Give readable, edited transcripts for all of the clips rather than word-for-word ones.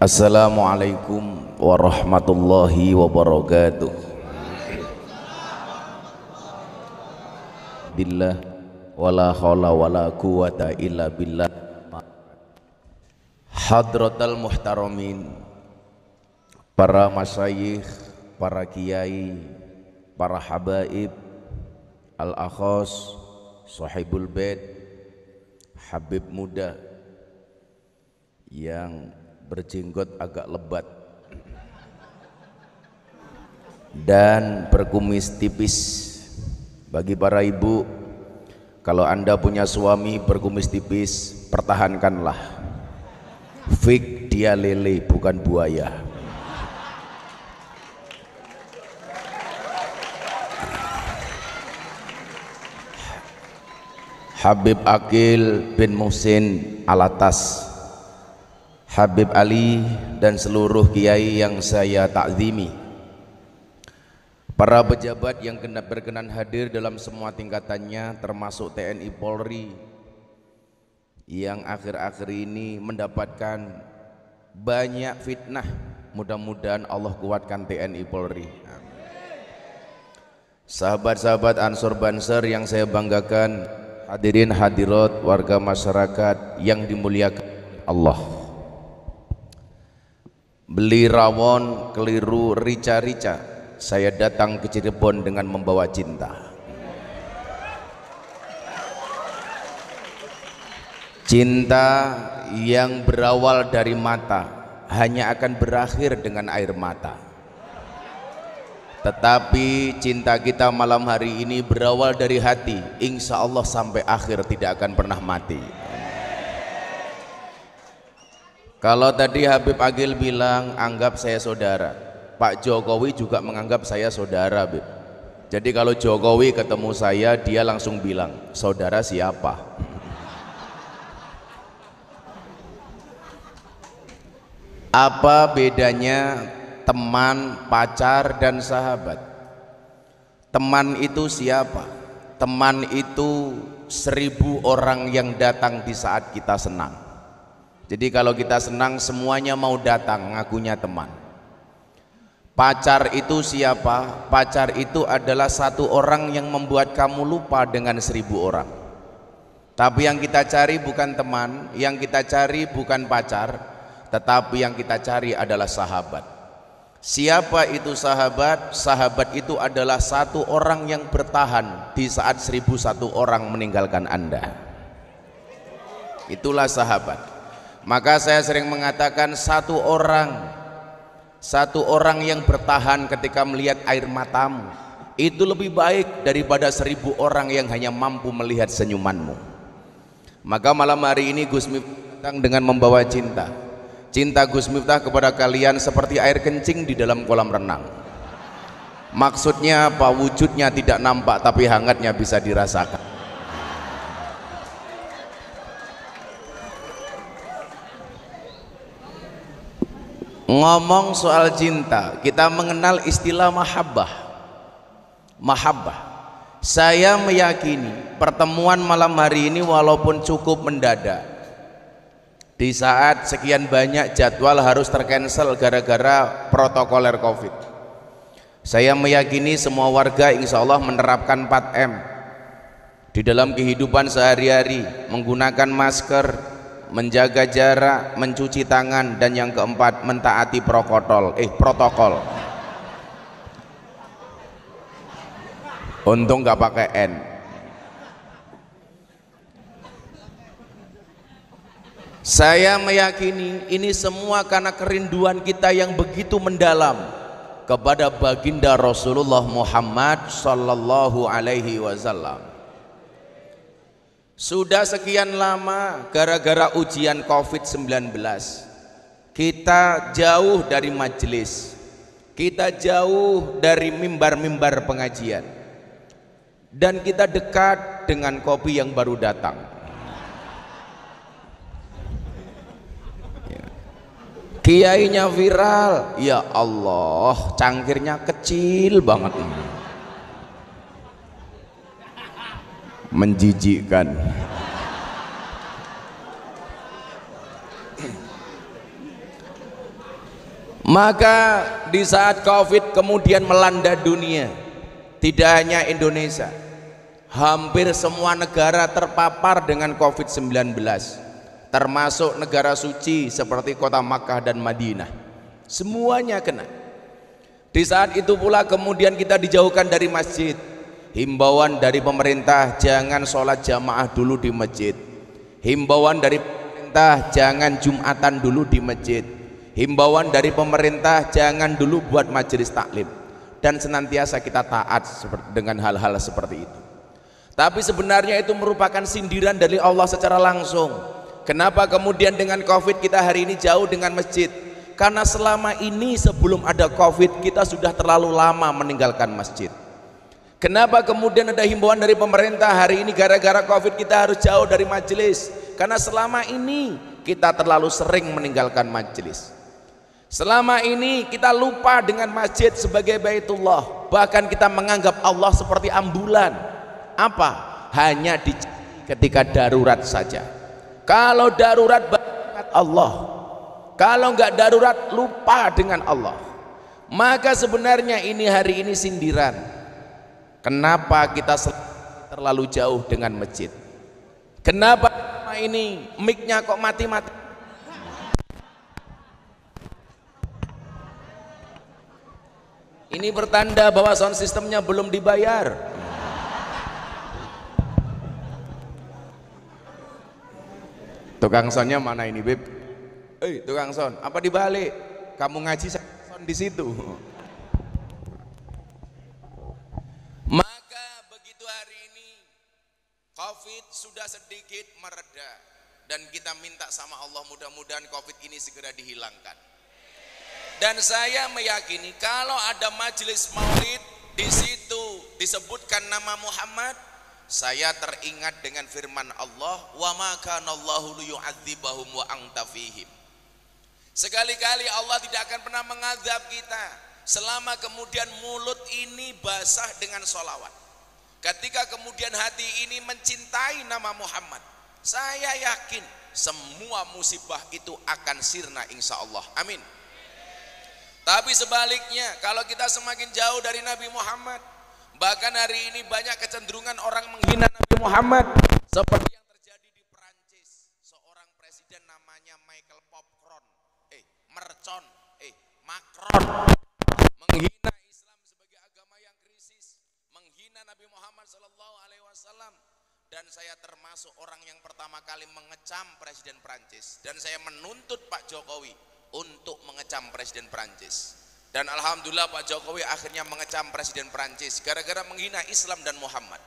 Assalamualaikum warahmatullahi wabarakatuh. Billah wala haula wala quwata illa billah. Hadratal muhtaramin, para masyayikh, para kiai, para habaib, al-akhos, sahibul bait, habib muda yang berjenggot agak lebat dan berkumis tipis. Bagi para ibu, kalau anda punya suami berkumis tipis, pertahankanlah. Fik dia lele bukan buaya. Habib Aqil bin Muhsin Alatas, Habib Ali dan seluruh kiai yang saya takzimi, para pejabat yang berkenan hadir dalam semua tingkatannya, termasuk TNI Polri yang akhir-akhir ini mendapatkan banyak fitnah. Mudah-mudahan Allah kuatkan TNI Polri. Sahabat-sahabat Ansor Banser yang saya banggakan, hadirin hadirat warga masyarakat yang dimuliakan Allah. Beli rawon keliru rica-rica, saya datang ke Cirebon dengan membawa cinta. Cinta yang berawal dari mata hanya akan berakhir dengan air mata. Tetapi cinta kita malam hari ini berawal dari hati, insya Allah sampai akhir tidak akan pernah mati. Kalau tadi Habib Aqil bilang anggap saya saudara, Pak Jokowi juga menganggap saya saudara, Bib. Jadi kalau Jokowi ketemu saya, dia langsung bilang, saudara siapa? Apa bedanya teman, pacar, dan sahabat? Teman itu siapa? Teman itu 1000 orang yang datang di saat kita senang. Jadi kalau kita senang semuanya mau datang, ngakunya teman. Pacar itu siapa? Pacar itu adalah satu orang yang membuat kamu lupa dengan 1000 orang. Tapi yang kita cari bukan teman, yang kita cari bukan pacar, tetapi yang kita cari adalah sahabat. Siapa itu sahabat? Sahabat itu adalah satu orang yang bertahan di saat 1001 orang meninggalkan Anda. Itulah sahabat. Maka saya sering mengatakan satu orang yang bertahan ketika melihat air matamu itu lebih baik daripada 1000 orang yang hanya mampu melihat senyumanmu. Maka malam hari ini Gus Miftah datang dengan membawa cinta. Cinta Gus Miftah kepada kalian seperti air kencing di dalam kolam renang. Maksudnya apa? Wujudnya tidak nampak tapi hangatnya bisa dirasakan. Ngomong soal cinta, kita mengenal istilah mahabbah. Mahabbah. Saya meyakini pertemuan malam hari ini walaupun cukup mendadak, di saat sekian banyak jadwal harus tercancel gara-gara protokoler COVID, saya meyakini semua warga insya Allah menerapkan 4M di dalam kehidupan sehari-hari, menggunakan masker, menjaga jarak, mencuci tangan, dan yang keempat mentaati protokol. Untung nggak pakai N. Saya meyakini ini semua karena kerinduan kita yang begitu mendalam kepada baginda Rasulullah Muhammad sallallahu alaihi wasallam. Sudah sekian lama gara-gara ujian COVID-19 kita jauh dari majelis, kita jauh dari mimbar-mimbar pengajian, dan kita dekat dengan kopi yang baru datang. Kiainya viral, ya Allah, cangkirnya kecil banget, menjijikkan. Maka di saat Covid kemudian melanda dunia, tidak hanya Indonesia, hampir semua negara terpapar dengan Covid-19, termasuk negara suci seperti kota Makkah dan Madinah. Semuanya kena. Di saat itu pula kemudian kita dijauhkan dari masjid. Himbauan dari pemerintah, jangan sholat jamaah dulu di masjid. Himbauan dari pemerintah, jangan jumatan dulu di masjid. Himbauan dari pemerintah, jangan dulu buat majelis taklim. Dan senantiasa kita taat dengan hal-hal seperti itu. Tapi sebenarnya itu merupakan sindiran dari Allah secara langsung. Kenapa kemudian dengan Covid kita hari ini jauh dengan masjid? Karena selama ini sebelum ada Covid kita sudah terlalu lama meninggalkan masjid. Kenapa kemudian ada himbauan dari pemerintah hari ini gara-gara Covid kita harus jauh dari majelis? Karena selama ini kita terlalu sering meninggalkan majelis. Selama ini kita lupa dengan masjid sebagai Baitullah. Bahkan kita menganggap Allah seperti ambulan. Apa? Hanya ketika darurat saja. Kalau darurat ingat Allah. Kalau enggak darurat lupa dengan Allah. Maka sebenarnya ini hari ini sindiran. Kenapa kita terlalu jauh dengan masjid? Kenapa ini mic-nya kok mati-mati? Ini bertanda bahwa sound systemnya belum dibayar. Tukang soundnya mana ini, Beb? Tukang sound, apa dibalik? Kamu ngaji sound di situ. Maka begitu hari ini Covid sudah sedikit mereda dan kita minta sama Allah mudah-mudahan Covid ini segera dihilangkan. Dan saya meyakini kalau ada majelis maulid di situ disebutkan nama Muhammad, saya teringat dengan firman Allah, wa ma kana Allahu liyu'adzibahum wa anta fihim. Sekali-kali Allah tidak akan pernah mengazab kita selama kemudian mulut ini basah dengan sholawat. Ketika kemudian hati ini mencintai nama Muhammad, saya yakin semua musibah itu akan sirna insya Allah. Amin. Tapi sebaliknya, kalau kita semakin jauh dari Nabi Muhammad, bahkan hari ini banyak kecenderungan orang menghina Nabi Muhammad, seperti yang terjadi di Perancis. Seorang presiden namanya Michael Macron menghina Islam sebagai agama yang krisis, menghina Nabi Muhammad SAW. Dan saya termasuk orang yang pertama kali mengecam Presiden Prancis, dan saya menuntut Pak Jokowi untuk mengecam Presiden Prancis. Dan alhamdulillah Pak Jokowi akhirnya mengecam Presiden Prancis gara-gara menghina Islam dan Muhammad.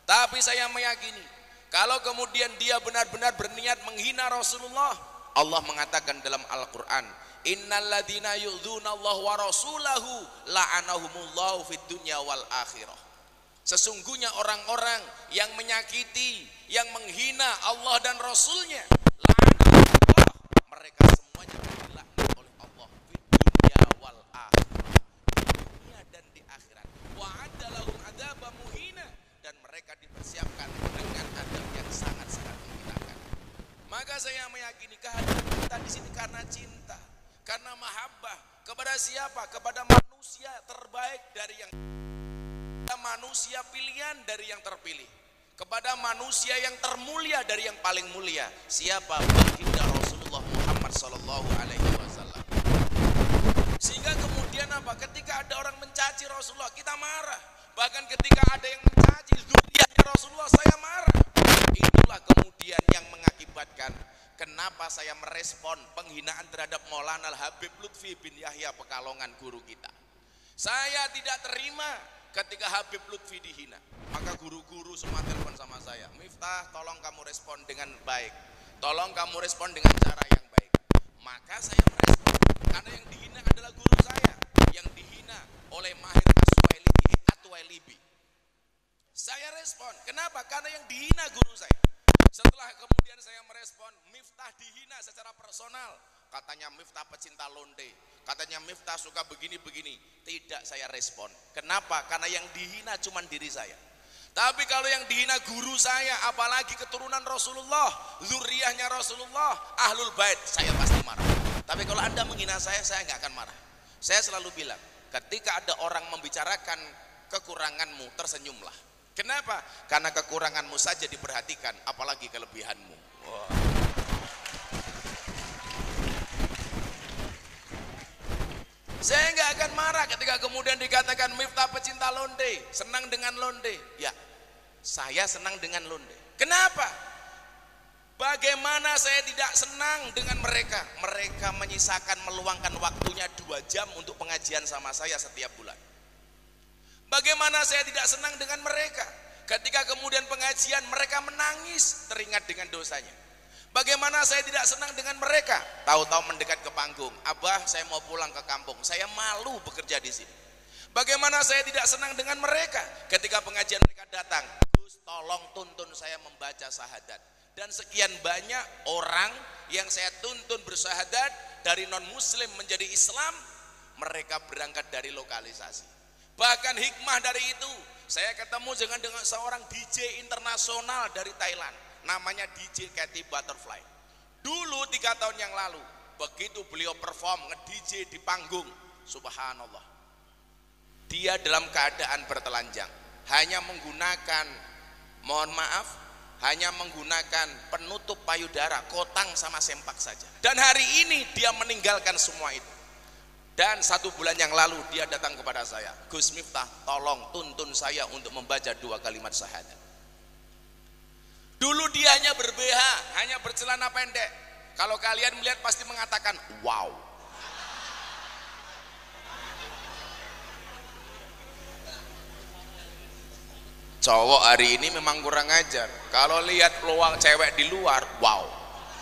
Tapi saya meyakini kalau kemudian dia benar-benar berniat menghina Rasulullah, Allah mengatakan dalam Al-Quran, innalladzina yu'dzunallaha wa rasulahu la'anahumullahu fid dunya wal akhirah. Sesungguhnya orang-orang yang menyakiti, yang menghina Allah dan Rasulnya, la'anahumullah, mereka semuanya dilaknat oleh Allah fid dunya wal akhirah, di dunia dan di akhirat. Wa'adda lahum adzaba muhina, dan mereka dipersiapkan dengan adab yang sangat-sangat menghinakan. Maka saya meyakini kehadiran kita di sini karena cinta, karena mahabbah kepada siapa? Kepada manusia terbaik dari yang, kepada manusia pilihan dari yang terpilih, kepada manusia yang termulia dari yang paling mulia. Siapa? Baginda Rasulullah Muhammad sallallahu alaihi wasallam. Sehingga kemudian apa? Ketika ada orang mencaci Rasulullah, kita marah. Bahkan ketika ada yang mencaci zuriyahnya Rasulullah, saya marah. Itulah kemudian yang mengakibatkan kenapa saya merespon penghinaan terhadap Maulana Habib Lutfi bin Yahya Pekalongan, guru kita. Saya tidak terima ketika Habib Lutfi dihina. Maka guru-guru semua telepon sama saya, Miftah tolong kamu respon dengan baik, tolong kamu respon dengan cara yang baik. Maka saya merespon, karena yang dihina adalah guru saya, yang dihina oleh Mahir Atwailibi. Saya respon, kenapa? Karena yang dihina guru saya. Setelah kemudian saya merespon, Miftah dihina secara personal, katanya Miftah pecinta londe, katanya Miftah suka begini-begini. Tidak saya respon. Kenapa? Karena yang dihina cuma diri saya. Tapi kalau yang dihina guru saya, apalagi keturunan Rasulullah, zuriyahnya Rasulullah, ahlul bait, saya pasti marah. Tapi kalau Anda menghina saya nggak akan marah. Saya selalu bilang, ketika ada orang membicarakan kekuranganmu, tersenyumlah. Kenapa? Karena kekuranganmu saja diperhatikan, apalagi kelebihanmu. Wow. Saya nggak akan marah ketika kemudian dikatakan Miftah pecinta londe, senang dengan londe. Ya, saya senang dengan londe. Kenapa? Bagaimana saya tidak senang dengan mereka? Mereka menyisakan meluangkan waktunya 2 jam untuk pengajian sama saya setiap bulan. Bagaimana saya tidak senang dengan mereka? Ketika kemudian pengajian mereka menangis teringat dengan dosanya. Bagaimana saya tidak senang dengan mereka? Tahu-tahu mendekat ke panggung, Abah saya mau pulang ke kampung, saya malu bekerja di sini. Bagaimana saya tidak senang dengan mereka? Ketika pengajian mereka datang, Gus tolong tuntun saya membaca syahadat. Dan sekian banyak orang yang saya tuntun bersyahadat dari non muslim menjadi Islam, mereka berangkat dari lokalisasi. Bahkan hikmah dari itu, saya ketemu dengan seorang DJ internasional dari Thailand, namanya DJ Cathy Butterfly. Dulu 3 tahun yang lalu, begitu beliau perform nge-DJ di panggung, subhanallah, dia dalam keadaan bertelanjang, hanya menggunakan, mohon maaf, hanya menggunakan penutup payudara, kotang sama sempak saja. Dan hari ini dia meninggalkan semua itu. Dan 1 bulan yang lalu dia datang kepada saya, Gus Miftah tolong tuntun saya untuk membaca 2 kalimat syahadat. Dulu dia hanya ber-BH, hanya bercelana pendek. Kalau kalian melihat pasti mengatakan wow. Cowok hari ini memang kurang ajar. Kalau lihat peluang cewek di luar, wow.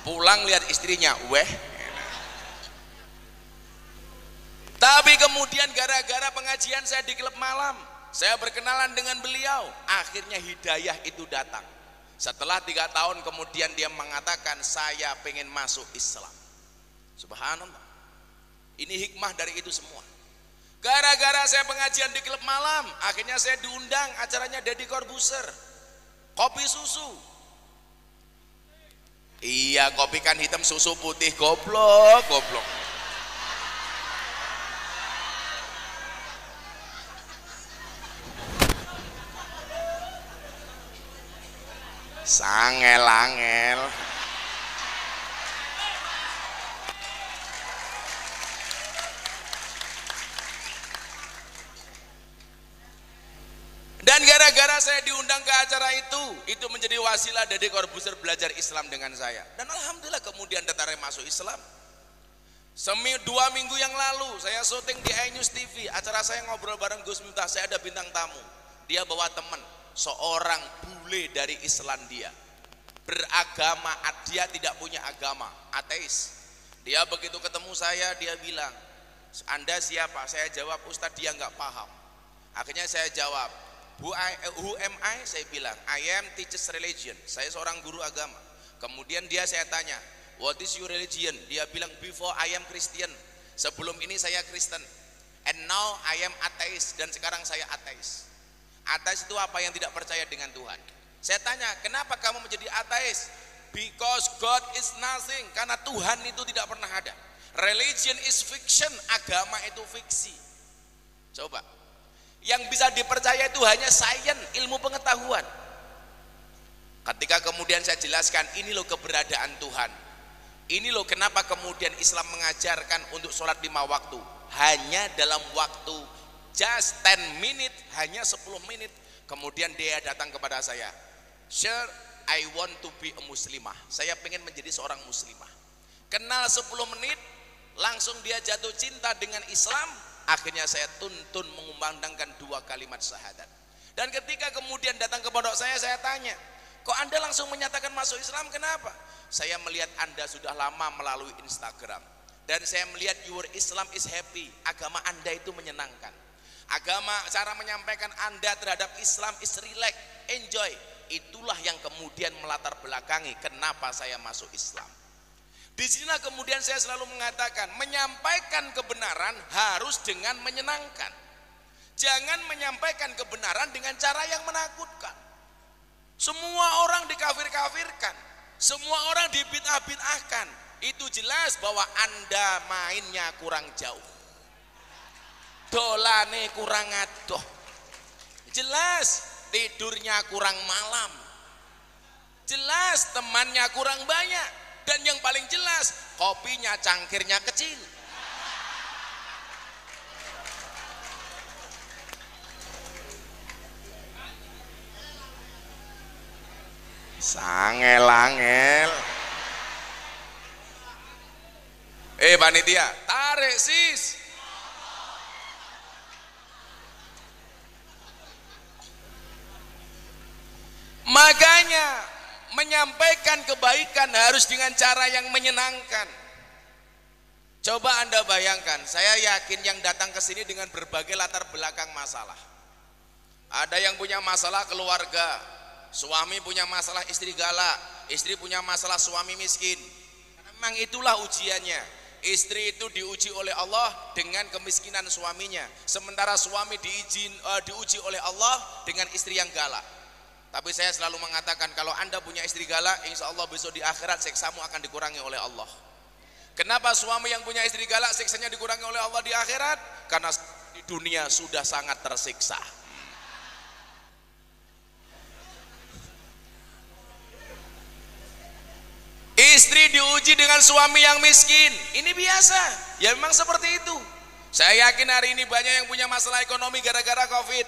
Pulang lihat istrinya, weh. Tapi kemudian gara-gara pengajian saya di klub malam, saya berkenalan dengan beliau. Akhirnya hidayah itu datang. Setelah 3 tahun kemudian dia mengatakan, saya pengen masuk Islam. Subhanallah. Ini hikmah dari itu semua. Gara-gara saya pengajian di klub malam, akhirnya saya diundang acaranya Deddy Corbuzier, kopi susu. Iya, kopi kan hitam, susu putih, goblok. Sangel-angel. Dan gara-gara saya diundang ke acara itu menjadi wasilah Deddy Corbuzier belajar Islam dengan saya. Dan alhamdulillah kemudian tertarik masuk Islam. 2 minggu yang lalu saya syuting di iNews TV, acara saya ngobrol bareng Gus Miftah, saya ada bintang tamu. Dia bawa teman, seorang bule dari Islandia. Beragama, dia tidak punya agama, ateis. Dia begitu ketemu saya, dia bilang, Anda siapa? Saya jawab, Ustadz, dia nggak paham. Akhirnya saya jawab, who am I? Saya bilang, I am teaches religion. Saya seorang guru agama. Kemudian saya tanya, what is your religion? Dia bilang, before I am Christian. Sebelum ini saya Kristen. And now I am atheist. Dan sekarang saya ateis. Ateis itu apa? Yang tidak percaya dengan Tuhan. Saya tanya, kenapa kamu menjadi ateis? Because God is nothing. Karena Tuhan itu tidak pernah ada. Religion is fiction. Agama itu fiksi. Coba. Yang bisa dipercaya itu hanya sains, ilmu pengetahuan. Ketika kemudian saya jelaskan, ini loh keberadaan Tuhan, ini loh kenapa kemudian Islam mengajarkan untuk sholat 5 waktu hanya dalam waktu just 10 menit, hanya 10 menit. Kemudian dia datang kepada saya, Sir, I want to be a muslimah. Saya pengen menjadi seorang muslimah. Kenal 10 menit, langsung dia jatuh cinta dengan Islam. Akhirnya saya tuntun mengumandangkan 2 kalimat syahadat. Dan ketika kemudian datang ke pondok saya tanya, kok Anda langsung menyatakan masuk Islam, kenapa? Saya melihat Anda sudah lama melalui Instagram, dan saya melihat your Islam is happy, agama Anda itu menyenangkan. Agama, cara menyampaikan Anda terhadap Islam is relax, enjoy. Itulah yang kemudian melatar belakangi kenapa saya masuk Islam. Di sinilah kemudian saya selalu mengatakan, menyampaikan kebenaran harus dengan menyenangkan. Jangan menyampaikan kebenaran dengan cara yang menakutkan. Semua orang dikafir-kafirkan, semua orang dibid'ah-bid'ahkan. Itu jelas bahwa Anda mainnya kurang jauh. dolane kurang adoh, jelas tidurnya kurang malam, jelas temannya kurang banyak, dan yang paling jelas kopinya cangkirnya kecil. Sangel-angel. Panitia, tarik sis. Makanya menyampaikan kebaikan harus dengan cara yang menyenangkan. Coba Anda bayangkan, saya yakin yang datang ke sini dengan berbagai latar belakang masalah. Ada yang punya masalah keluarga, suami punya masalah istri galak, istri punya masalah suami miskin. Memang itulah ujiannya. Istri itu diuji oleh Allah dengan kemiskinan suaminya, sementara suami diuji oleh Allah dengan istri yang galak. Tapi saya selalu mengatakan, kalau Anda punya istri galak, insya Allah besok di akhirat siksamu akan dikurangi oleh Allah. Kenapa suami yang punya istri galak siksanya dikurangi oleh Allah di akhirat? Karena di dunia sudah sangat tersiksa. Istri diuji dengan suami yang miskin, ini biasa, ya memang seperti itu. Saya yakin hari ini banyak yang punya masalah ekonomi gara-gara Covid.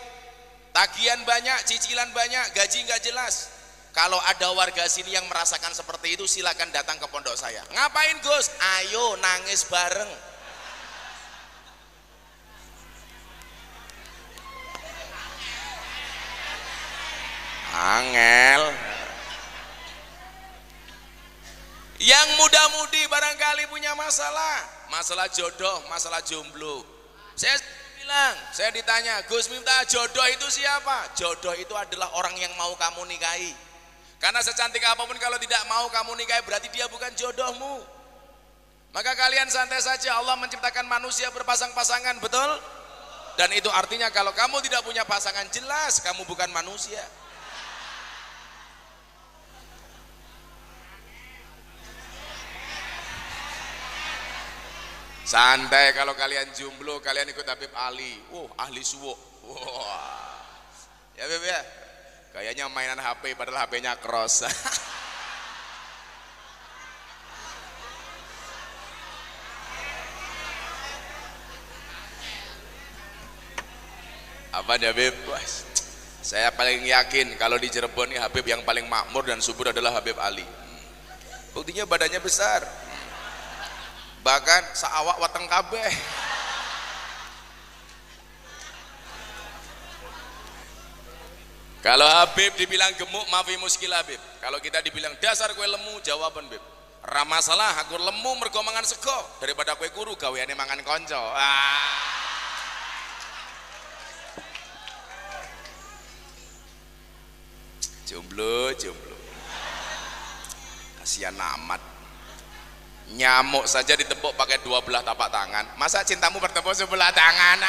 Tagihan banyak, cicilan banyak, gaji nggak jelas. Kalau ada warga sini yang merasakan seperti itu, silakan datang ke pondok saya. Ngapain Gus? Ayo nangis bareng. Angel. Yang muda-mudi barangkali punya masalah jodoh, masalah jomblo. Saya bilang, saya ditanya, Gus Miftah, jodoh itu siapa? Jodoh itu adalah orang yang mau kamu nikahi. Karena secantik apapun kalau tidak mau kamu nikahi, berarti dia bukan jodohmu. Maka kalian santai saja, Allah menciptakan manusia berpasang-pasangan, betul? Dan itu artinya kalau kamu tidak punya pasangan, jelas kamu bukan manusia. Santai, kalau kalian jomblo, kalian ikut Habib Ali. Ahli suwuk. Ya Beb ya. Kayaknya mainan HP padahal HP-nya cross. Apa ya Beb? Saya paling yakin kalau di Cirebon nih Habib yang paling makmur dan subur adalah Habib Ali. Buktinya badannya besar. Bahkan saawak wateng kabeh. Kalau Habib dibilang gemuk, maafi muskil Habib. Kalau kita dibilang dasar kue lemu, jawaban Beb, ra masalah, aku lemu mergo mangan sego daripada kue kuru gaweane mangan konco. Jomblo, kasihan amat. Nyamuk saja ditepuk pakai 2 belah tapak tangan, masa cintamu bertepuk sebelah tangan?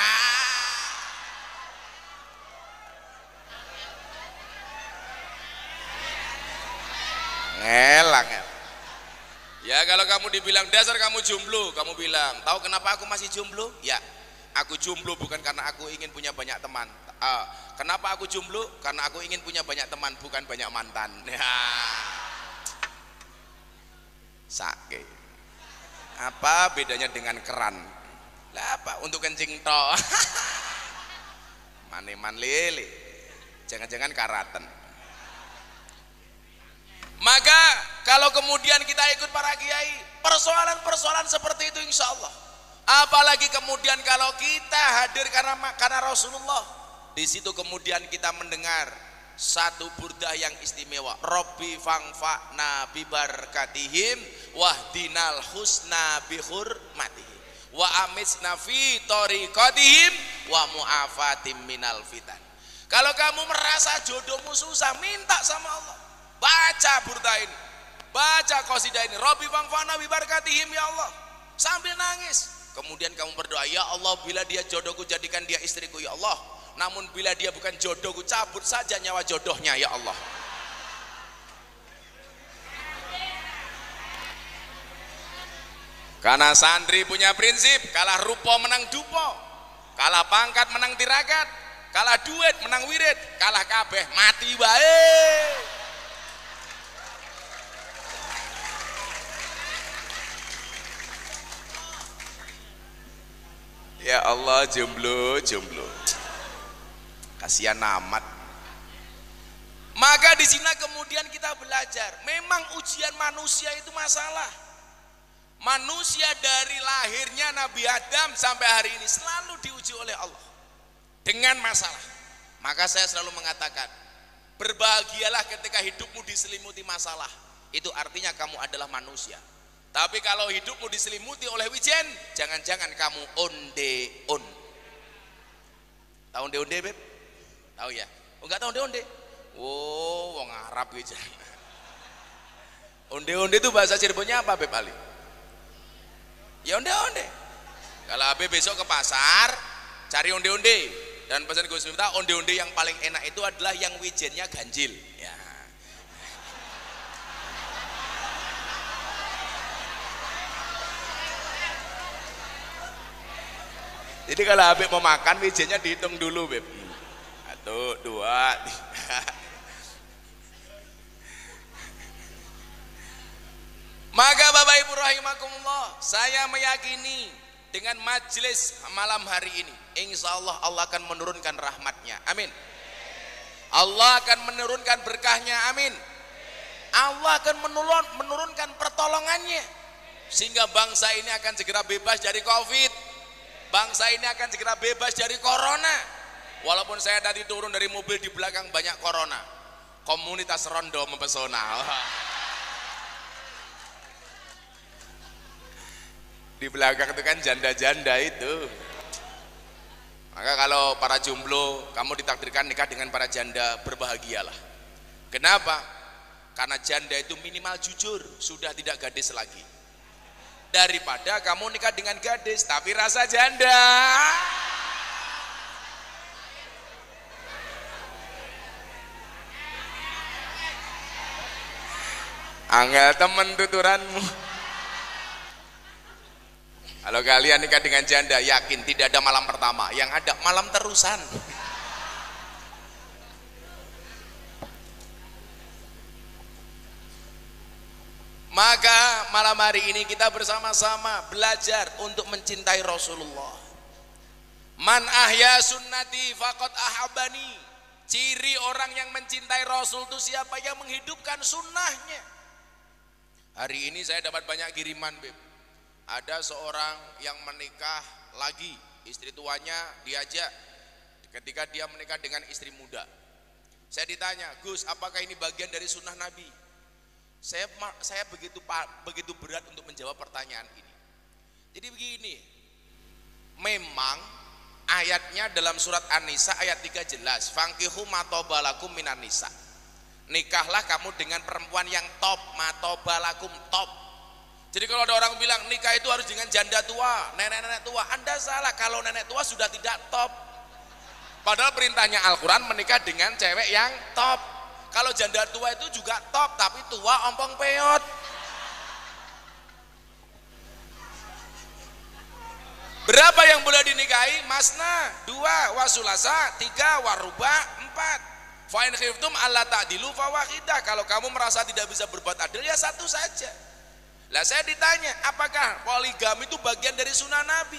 Ngelang ya. Kalau kamu dibilang dasar kamu jomblo, kamu bilang, tahu kenapa aku masih jomblo? Ya, aku jomblo bukan karena aku ingin punya banyak teman. Kenapa aku jomblo? Karena aku ingin punya banyak teman, bukan banyak mantan. Sakit. Apa bedanya dengan keran? Lah apa? Untuk kencing toh. Maneman lele. Jangan-jangan karaten. Maka kalau kemudian kita ikut para kiai, persoalan-persoalan seperti itu insya Allah. Apalagi kemudian kalau kita hadir karena Rasulullah, di situ kemudian kita mendengar satu burdah yang istimewa, Robbi fangfa'na bibarakatihim wahdinal husna bihurmatihim wa amisna fi tariqatihim wa mu'afatim minal fitan. Kalau kamu merasa jodohmu susah, minta sama Allah, baca burdah ini, baca qasidah ini, Robbi fangfa'na bibarakatihim, ya Allah, sambil nangis. Kemudian kamu berdoa, ya Allah, bila dia jodohku jadikan dia istriku, ya Allah. Namun bila dia bukan jodohku, cabut saja nyawa jodohnya, ya Allah. Karena santri punya prinsip, kalah rupo menang dupo. kalah pangkat menang tirakat, kalah duit menang wirid, kalah kabeh mati wae. Ya Allah, jomblo kasihan amat. Maka di sini kemudian kita belajar, memang ujian manusia itu masalah. Manusia dari lahirnya Nabi Adam sampai hari ini selalu diuji oleh Allah dengan masalah. Maka saya selalu mengatakan, berbahagialah ketika hidupmu diselimuti masalah. Itu artinya kamu adalah manusia. Tapi kalau hidupmu diselimuti oleh wijen, jangan-jangan kamu onde-on. Tahu onde-onde, Beb? Tahu ya? Oh, enggak tahu onde-onde? Oh, wong Arab wijen. Onde-onde itu bahasa Cirebonnya apa, Beb Ali? Ya onde-onde. Kalau Abe besok ke pasar, cari onde-onde. Dan pesan Gus Miftah, onde-onde yang paling enak itu adalah yang wijennya ganjil. Ya. Jadi kalau Habib mau makan, wijennya dihitung dulu, Beb. 1, 2, 3. Maka Bapak Ibu rahimakumullah, saya meyakini dengan majelis malam hari ini, insya Allah Allah akan menurunkan rahmatnya, amin. Allah akan menurunkan berkahnya, amin. Allah akan menurunkan pertolongannya, sehingga bangsa ini akan segera bebas dari Covid. Bangsa ini akan segera bebas dari corona. Walaupun saya tadi turun dari mobil, di belakang banyak corona. Komunitas rondo mempesona. Di belakang itu kan janda-janda itu. Maka kalau para jomblo, kamu ditakdirkan nikah dengan para janda, berbahagialah. Kenapa? Karena janda itu minimal jujur, sudah tidak gadis lagi. Daripada kamu nikah dengan gadis tapi rasa janda. Angel temen tuturanmu. Kalau kalian nikah dengan janda, yakin tidak ada malam pertama, yang ada malam terusan. Maka malam hari ini kita bersama-sama belajar untuk mencintai Rasulullah. Man ahya sunnati faqad ahabani. Ciri orang yang mencintai Rasul itu siapa? Yang menghidupkan sunnahnya. Hari ini saya dapat banyak kiriman, Beb. Ada seorang yang menikah lagi, istri tuanya diajak ketika dia menikah dengan istri muda. Saya ditanya, Gus, apakah ini bagian dari sunnah Nabi? Saya begitu berat untuk menjawab pertanyaan ini. Jadi begini, memang ayatnya dalam surat An-Nisa ayat 3 jelas, fankihu matobalakum minan nisa. Nikahlah kamu dengan perempuan yang top, matobalakum top. Jadi kalau ada orang bilang nikah itu harus dengan janda tua, nenek-nenek tua, Anda salah. Kalau nenek tua sudah tidak top. Padahal perintahnya Al-Quran menikah dengan cewek yang top. Kalau janda tua itu juga top, tapi tua ompong peot. Berapa yang boleh dinikahi? Masna, 2, wasulasa, 3, waruba, 4. Fa'in khiftum alla ta'dilu fawahidah. Kalau kamu merasa tidak bisa berbuat adil, ya satu saja. Lah saya ditanya, apakah poligami itu bagian dari sunnah Nabi?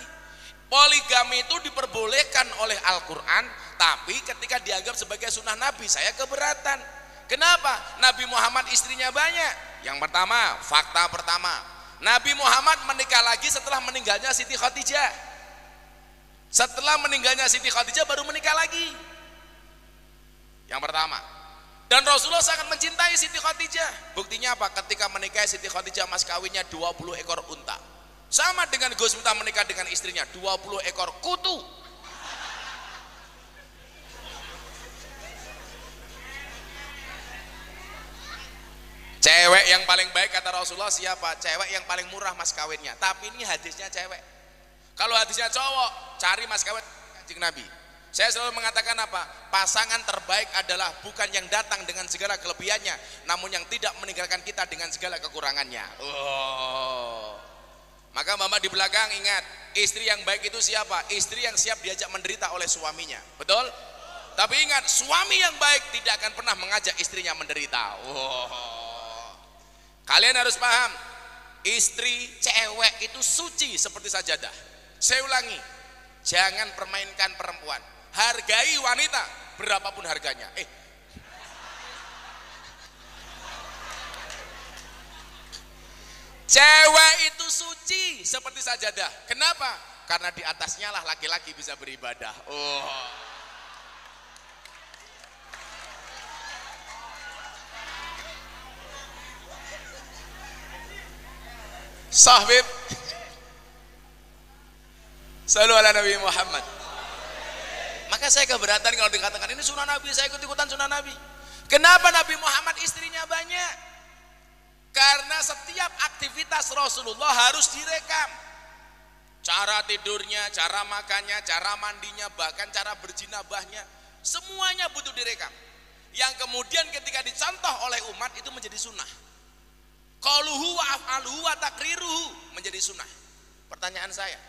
Poligami itu diperbolehkan oleh Al-Quran, tapi ketika dianggap sebagai sunnah Nabi, saya keberatan. Kenapa? Nabi Muhammad istrinya banyak. Yang pertama, fakta pertama, Nabi Muhammad menikah lagi setelah meninggalnya Siti Khadijah. Setelah meninggalnya Siti Khadijah baru menikah lagi. Yang pertama. Dan Rasulullah sangat mencintai Siti Khadijah. Buktinya apa? Ketika menikah Siti Khadijah, mas kawinnya 20 ekor unta. Sama dengan Gus Miftah menikah dengan istrinya, 20 ekor kutu. Cewek yang paling baik kata Rasulullah siapa? Cewek yang paling murah mas kawinnya. Tapi ini hadisnya cewek. Kalau hadisnya cowok, cari mas kawin Kanjeng Nabi. Saya selalu mengatakan apa? Pasangan terbaik adalah bukan yang datang dengan segala kelebihannya, namun yang tidak meninggalkan kita dengan segala kekurangannya. Oh. Maka Mama di belakang ingat, istri yang baik itu siapa? Istri yang siap diajak menderita oleh suaminya, betul? Tapi ingat, suami yang baik tidak akan pernah mengajak istrinya menderita. Kalian harus paham, istri cewek itu suci seperti sajadah. Saya ulangi, jangan permainkan perempuan, hargai wanita berapapun harganya. Cewek itu suci seperti sajadah. Kenapa? Karena di atasnya lah laki-laki bisa beribadah. Sahbib, selalu ala Nabi Muhammad. Maka saya keberatan kalau dikatakan ini sunnah Nabi, saya ikut-ikutan sunnah Nabi. Kenapa Nabi Muhammad istrinya banyak? Karena setiap aktivitas Rasulullah harus direkam. Cara tidurnya, cara makannya, cara mandinya, bahkan cara berjinabahnya, semuanya butuh direkam. Yang kemudian ketika dicontoh oleh umat itu menjadi sunnah. Qauluhu wa af'aluhu wa takriruhu menjadi sunnah. Pertanyaan saya,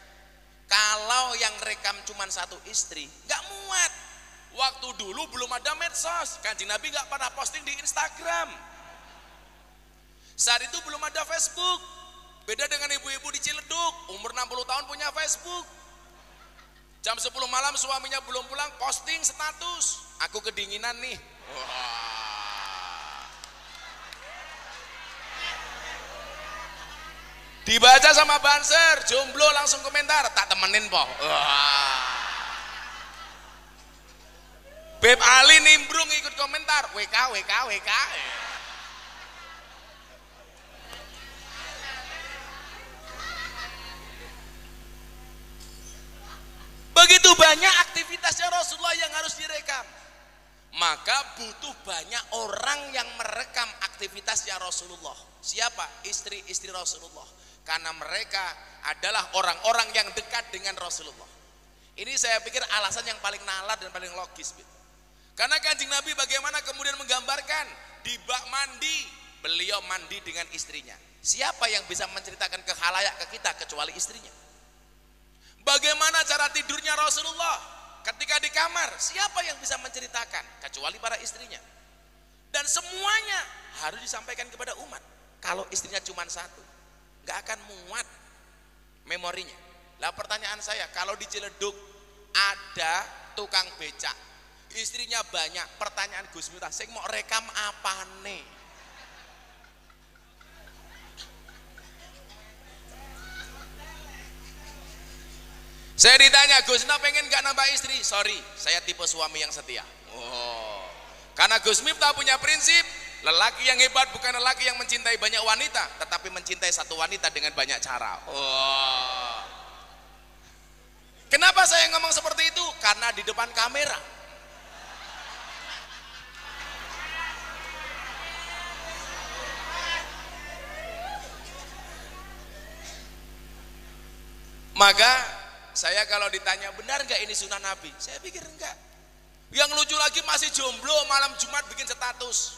kalau yang rekam cuma satu istri, nggak muat. Waktu dulu belum ada medsos, Kanjeng Nabi nggak pernah posting di Instagram. Saat itu belum ada Facebook. Beda dengan ibu-ibu di Ciledug, umur 60 tahun punya Facebook. Jam 10 malam suaminya belum pulang, posting status, aku kedinginan nih. Dibaca sama banser, jomblo langsung komentar, tak temenin po. Beb Ali nimbrung ikut komentar, WK. Begitu banyak aktivitasnya Rasulullah yang harus direkam. Maka butuh banyak orang yang merekam aktivitasnya Rasulullah. Siapa? Istri-istri Rasulullah. Karena mereka adalah orang-orang yang dekat dengan Rasulullah. Ini saya pikir alasan yang paling nalar dan paling logis. Karena Kanjeng Nabi bagaimana kemudian menggambarkan di bak mandi, beliau mandi dengan istrinya. Siapa yang bisa menceritakan ke khalayak ke kita kecuali istrinya? Bagaimana cara tidurnya Rasulullah ketika di kamar? Siapa yang bisa menceritakan kecuali para istrinya? Dan semuanya harus disampaikan kepada umat. Kalau istrinya cuma satu, nggak akan muat memorinya. Lah pertanyaan saya, kalau di Ciledug ada tukang becak, istrinya banyak, pertanyaan Gus Miftah, saya mau rekam apa nih? Saya ditanya, Gus Miftah pengen gak nambah istri? Sorry, saya tipe suami yang setia. Karena Gus Miftah punya prinsip, lelaki yang hebat bukan lelaki yang mencintai banyak wanita, tetapi mencintai satu wanita dengan banyak cara. Kenapa saya ngomong seperti itu? Karena di depan kamera. Maka saya kalau ditanya benar nggak ini sunnah Nabi, saya pikir enggak. Yang lucu lagi masih jomblo malam Jumat bikin status,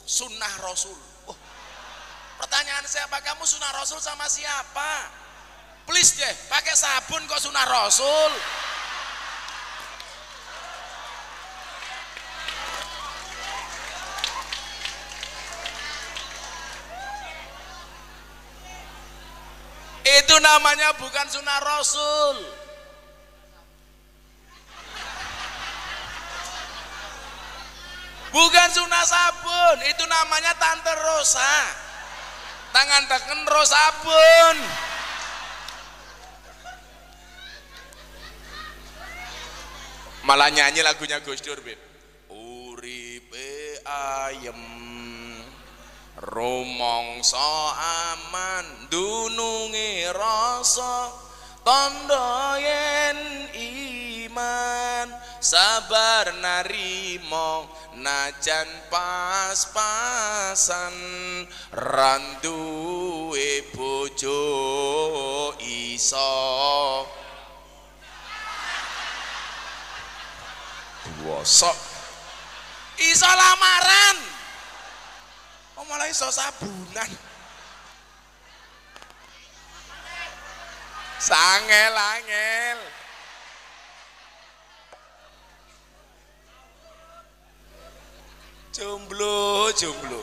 sunnah Rasul. Pertanyaan saya, apa kamu sunnah Rasul sama siapa? Please deh, pakai sabun kok sunnah Rasul. Itu namanya bukan sunnah Rasul. Bukan sunnah sabun, itu namanya Tante Rosa. Tangan teken ro sabun. Malah nyanyi lagunya Gus Dur, Beb. Uripe ayem, rumangsa aman, dununge rasa, tandha yen iman, sabar narimo najan pas-pasan, randuwe bojo iso wosok, iso lamaran, malah iso sabunan. Sangel angel. Jomblo, jomblo.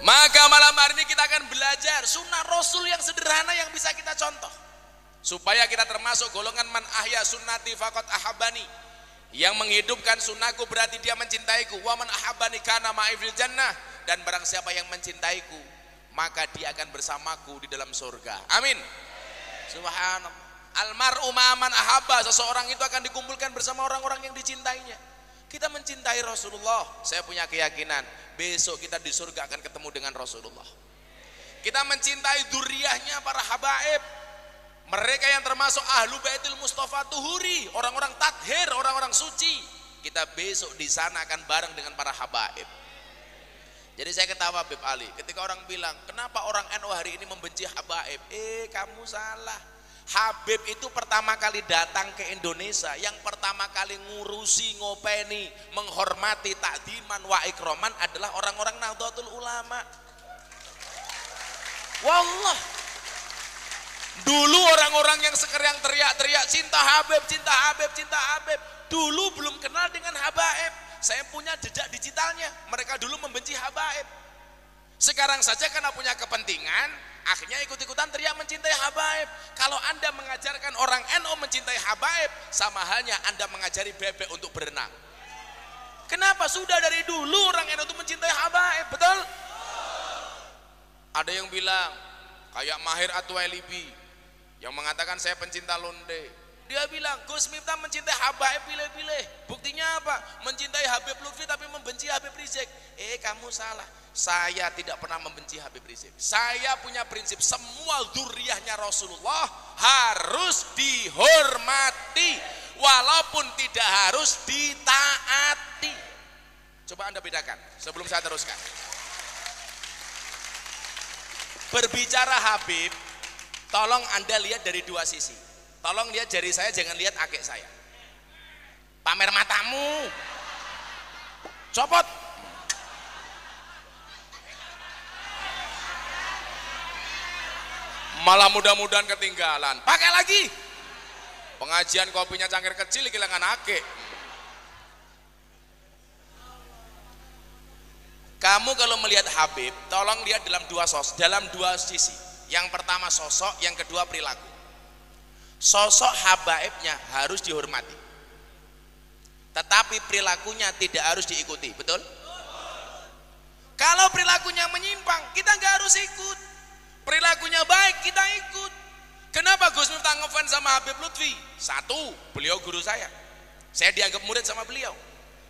Maka malam hari ini kita akan belajar sunnah Rasul yang sederhana yang bisa kita contoh, supaya kita termasuk golongan man ahya sunnati faqad ahabani, yang menghidupkan sunnahku berarti dia mencintaiku. Wa man ahabani kana ma'i fil jannah, dan barang siapa yang mencintaiku maka dia akan bersamaku di dalam surga. Amin. Subhanallah. Almar'u ma'aman ahabba, seseorang itu akan dikumpulkan bersama orang-orang yang dicintainya. Kita mencintai Rasulullah, saya punya keyakinan besok kita di surga akan ketemu dengan Rasulullah. Kita mencintai dzurriyyahnya para habaib, mereka yang termasuk ahlu baitul Mustafa tuhuri, orang-orang tathir, orang-orang suci. Kita besok di sana akan bareng dengan para habaib. Jadi saya ketawa Habib Ali ketika orang bilang, kenapa orang NU hari ini membenci habaib? Kamu salah. Habib itu pertama kali datang ke Indonesia, yang pertama kali ngurusi, ngopeni, menghormati, takdiman wa ikroman adalah orang-orang Nahdlatul Ulama. Wallah, dulu orang-orang yang sekarang teriak-teriak cinta Habib, cinta Habib, cinta Habib, dulu belum kenal dengan habaib. Saya punya jejak digitalnya, mereka dulu membenci habaib. Sekarang saja karena punya kepentingan, akhirnya ikut-ikutan teriak mencintai habaib. Kalau Anda mengajarkan orang NU mencintai habaib, sama halnya Anda mengajari bebek untuk berenang. Kenapa? Sudah dari dulu orang NU itu mencintai habaib, betul? Ada yang bilang kayak Mahir Atwailibi yang mengatakan saya pencinta londe. Dia bilang Gus Miftah mencintai habaib pilih-pilih. Buktinya apa? Mencintai Habib Lutfi tapi membenci Habib Rizik. Kamu salah. Saya tidak pernah membenci Habib Rizik. Saya punya prinsip semua dzurriyyahnya Rasulullah harus dihormati walaupun tidak harus ditaati. Coba Anda bedakan sebelum saya teruskan. Berbicara Habib, tolong Anda lihat dari dua sisi. Tolong lihat jari saya, jangan lihat akik saya. Pamer matamu. Copot. Malah mudah-mudahan ketinggalan. Pakai lagi. Pengajian kopinya cangkir kecil kehilangan akik. Kamu kalau melihat Habib, tolong lihat dalam dua sisi. Yang pertama sosok, yang kedua perilaku. Sosok habaibnya harus dihormati, tetapi perilakunya tidak harus diikuti, betul? Kalau perilakunya menyimpang, kita nggak harus ikut. Perilakunya baik, kita ikut. Kenapa Gus Miftah ngefans sama Habib Lutfi? Satu, beliau guru saya dianggap murid sama beliau.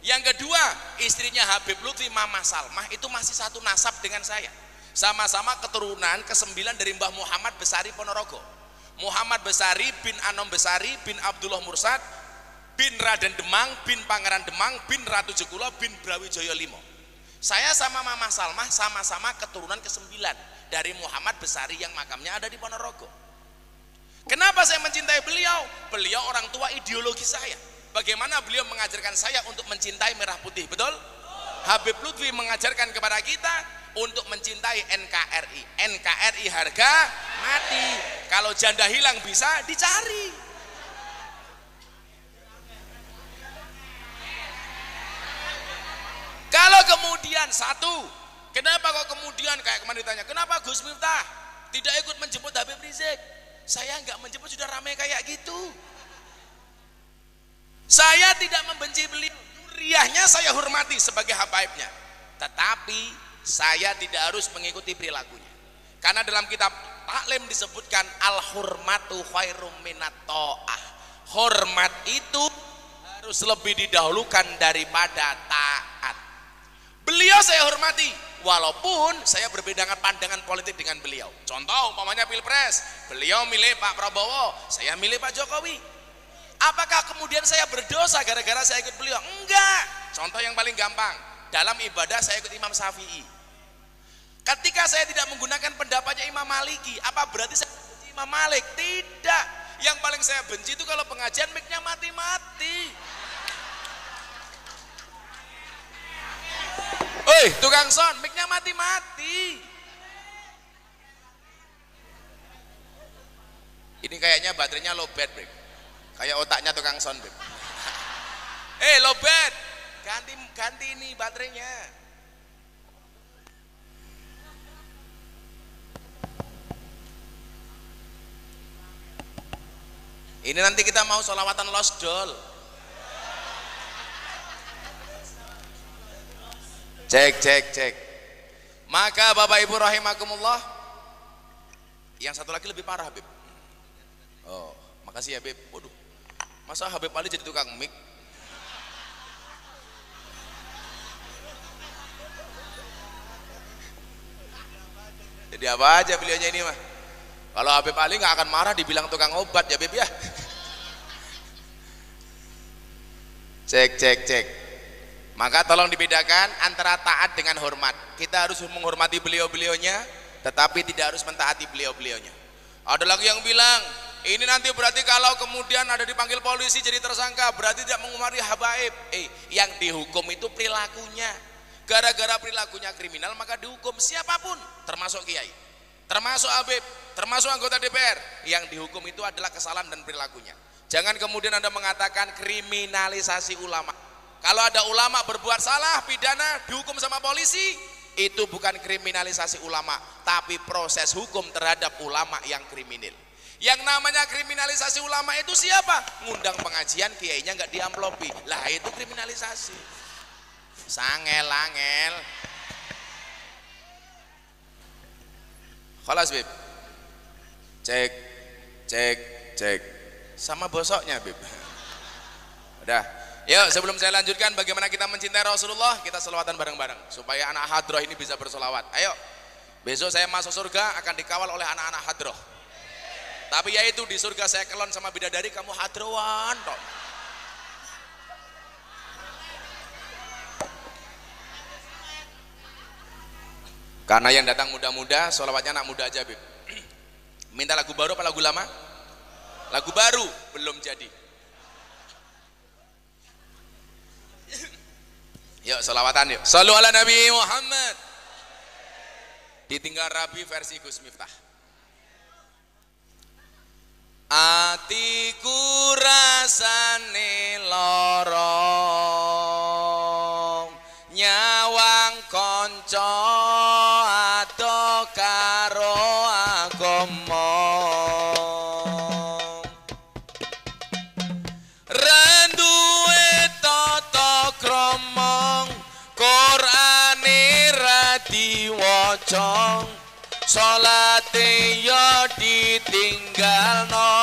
Yang kedua, istrinya Habib Lutfi, Mama Salmah, itu masih satu nasab dengan saya. Sama-sama keturunan ke-9 dari Mbah Muhammad Besari Ponorogo. Muhammad Besari bin Anom Besari bin Abdullah Mursad bin Raden Demang bin Pangeran Demang bin Ratu Jekulo bin Brawijaya Limo. Saya sama Mama Salmah sama-sama keturunan ke-9 dari Muhammad Besari yang makamnya ada di Ponorogo. Kenapa saya mencintai beliau? Beliau orang tua ideologi saya. Bagaimana beliau mengajarkan saya untuk mencintai merah putih, betul? Habib Lutfi mengajarkan kepada kita untuk mencintai NKRI. NKRI harga mati. Kalau janda hilang bisa dicari. Kalau kemudian satu, kenapa kok kemudian kayak kemarin ditanya, kenapa Gus Miftah tidak ikut menjemput Habib Rizik? Saya nggak menjemput, sudah ramai kayak gitu. Saya tidak membenci beliau, dzurriyyahnya saya hormati sebagai habaibnya, tetapi saya tidak harus mengikuti perilakunya. Karena dalam kitab taklim disebutkan al-hurmatu khairum minat ta'ah. Hormat itu harus lebih didahulukan daripada taat. Beliau saya hormati walaupun saya berbeda pandangan politik dengan beliau. Contoh umpamanya Pilpres, beliau milih Pak Prabowo, saya milih Pak Jokowi. Apakah kemudian saya berdosa gara-gara saya ikut beliau? Enggak. Contoh yang paling gampang, dalam ibadah saya ikut Imam Syafi'i. Ketika saya tidak menggunakan pendapatnya Imam Maliki, apa berarti saya benci Imam Malik? Tidak. Yang paling saya benci itu kalau pengajian mic-nya mati-mati. Tukang son, mic-nya mati-mati. Ini kayaknya baterainya lowbat, Beb. Kayak otaknya tukang sound, Beb. Lowbat. Ganti ini baterainya. Ini nanti kita mau sholawatan losdol. Cek. Maka Bapak Ibu rahimakumullah, yang satu lagi lebih parah, Habib. Oh, makasih ya, Habib. Waduh, masa Habib Ali jadi tukang mic? Jadi apa aja beliaunya ini mah. Kalau Habib Ali nggak akan marah dibilang tukang obat ya, Habib ya. Cek. Maka tolong dibedakan antara taat dengan hormat. Kita harus menghormati beliau-beliaunya, tetapi tidak harus mentaati beliau-beliaunya. Ada lagi yang bilang, ini nanti berarti kalau kemudian ada dipanggil polisi jadi tersangka, berarti tidak menghormati habaib. Yang dihukum itu perilakunya. Gara-gara perilakunya kriminal maka dihukum siapapun, termasuk kiai, termasuk habib, termasuk anggota DPR. Yang dihukum itu adalah kesalahan dan perilakunya. Jangan kemudian Anda mengatakan kriminalisasi ulama. Kalau ada ulama berbuat salah pidana dihukum sama polisi, itu bukan kriminalisasi ulama, tapi proses hukum terhadap ulama yang kriminal. Yang namanya kriminalisasi ulama itu siapa? Ngundang pengajian, kiainya nggak diamplopi, lah itu kriminalisasi. Sangel-angel. Khalas, Bib. Cek. Sama bosoknya, Bib. Udah. Yuk, sebelum saya lanjutkan bagaimana kita mencintai Rasulullah, kita selawatan bareng-bareng supaya anak hadroh ini bisa bersolawat. Ayo. Besok saya masuk surga akan dikawal oleh anak-anak hadroh. Tapi yaitu di surga saya kelon sama bidadari, kamu hadrowan toh. Karena yang datang muda-muda, sholawatnya anak muda aja, Bib. Minta lagu baru apa lagu lama? Lagu baru belum jadi. Yuk sholawatan yuk. Shallu ala Nabi Muhammad. Ditinggal Rabi versi Gus Miftah. Atiku rasane lorong, nyawang konco ado karo agama. Renduwe tata krama, Qur'ane ra diwaca, salate yo ditinggalno.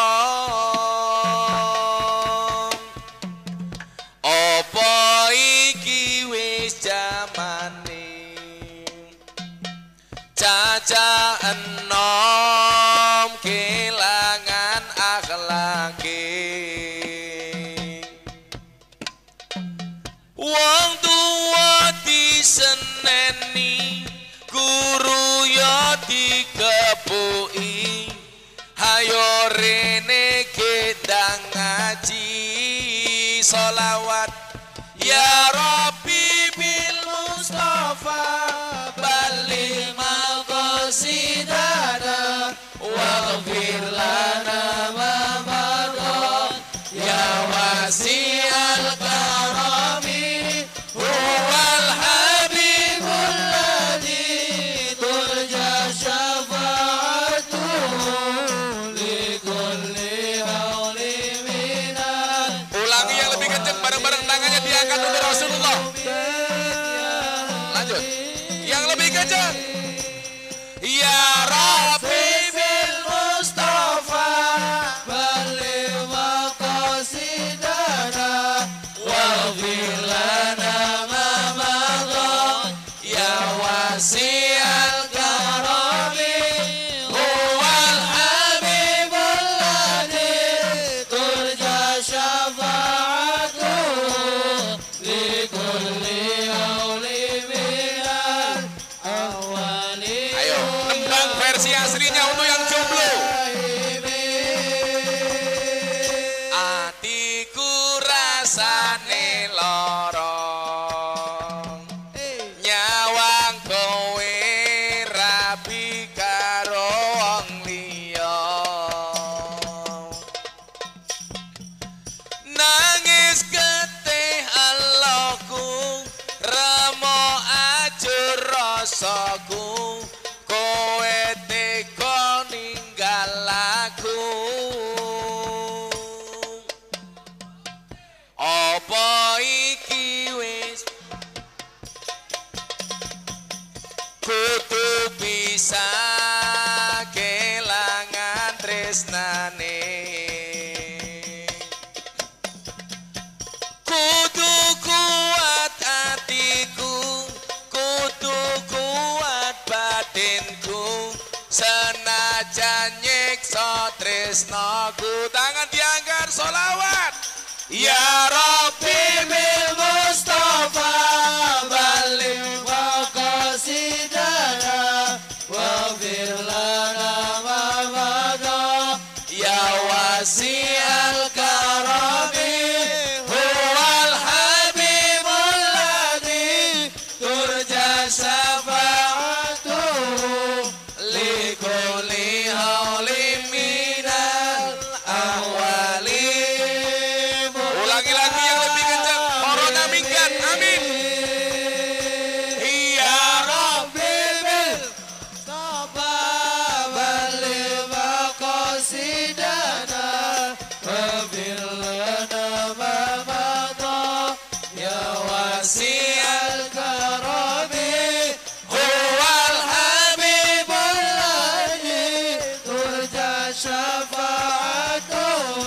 Apa iki wis jamane caca enom kelangan akhlake. Wong tuwa diseneni, guru yo dikepuki, hayo rene kita ngaji sholawat ya Rabbi bil Mustafa balil maqasidana waghfir lana ma madha ya wasi'al karami huwal habibul ladzi turja syafa'atuhu likul dosaku kowe tega ninggal aku. Apa iki wis kudu bisa kelangan tresnane, kudu kuat hatiku, kudu kuat batinku, senajan nyiksa tresnaku. Tangan diangkat sholawat. Ya Rabbi bil Mustafa baligh maqasidana waghfir lana ma madha ya wasi'al karami huwal habibul ladzi turja syafa'atuhu li kulli hawlin minal ahwali. Ulangi lagi yang lebih kencang. Corona minggat. Amin. Ya Rabbi bil Mustafa baligh maqasidana waghfir lana ma madha ya wasi'al karami huwal habibul ladzi turja syafa'atuhu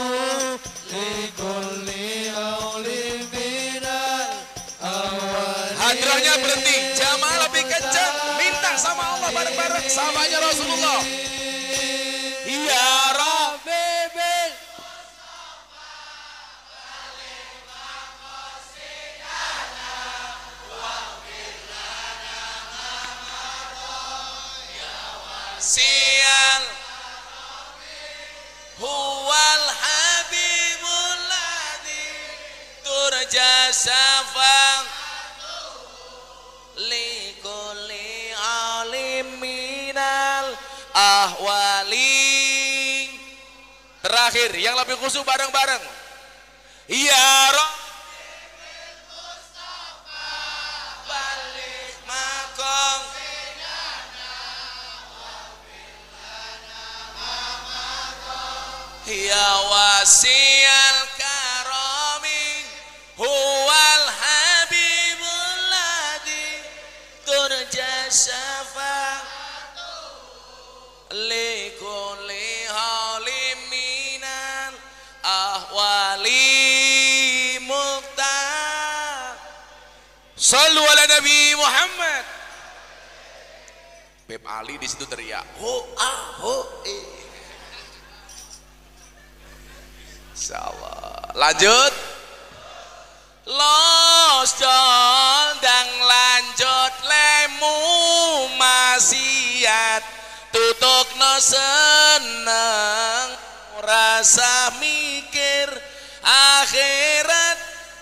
likulli hawlin minal awwalin. Hadrahnya berhenti, jamaah lebih kencang, minta sama Allah bareng-bareng, samanya Rasulullah. Ya Rabbi bil sial huwal habibul ladzi turja syafa'atuhu li kulli alim minal ahwali. Terakhir yang lebih khusyuk bareng-bareng. Ya Rabbi bil Mustafa baligh maqam ya wasi'al karami huwal habibul ladzi turja syafa'atuhu li kulli hawlin minal ahwali muqta. Shallu ala Nabi Muhammad. Beb Ali di situ teriak ho ah ho eh. Insyaallah. Lanjut. Los dang lanjut lemu maksiat tutukno seneng rasa mikir akhirat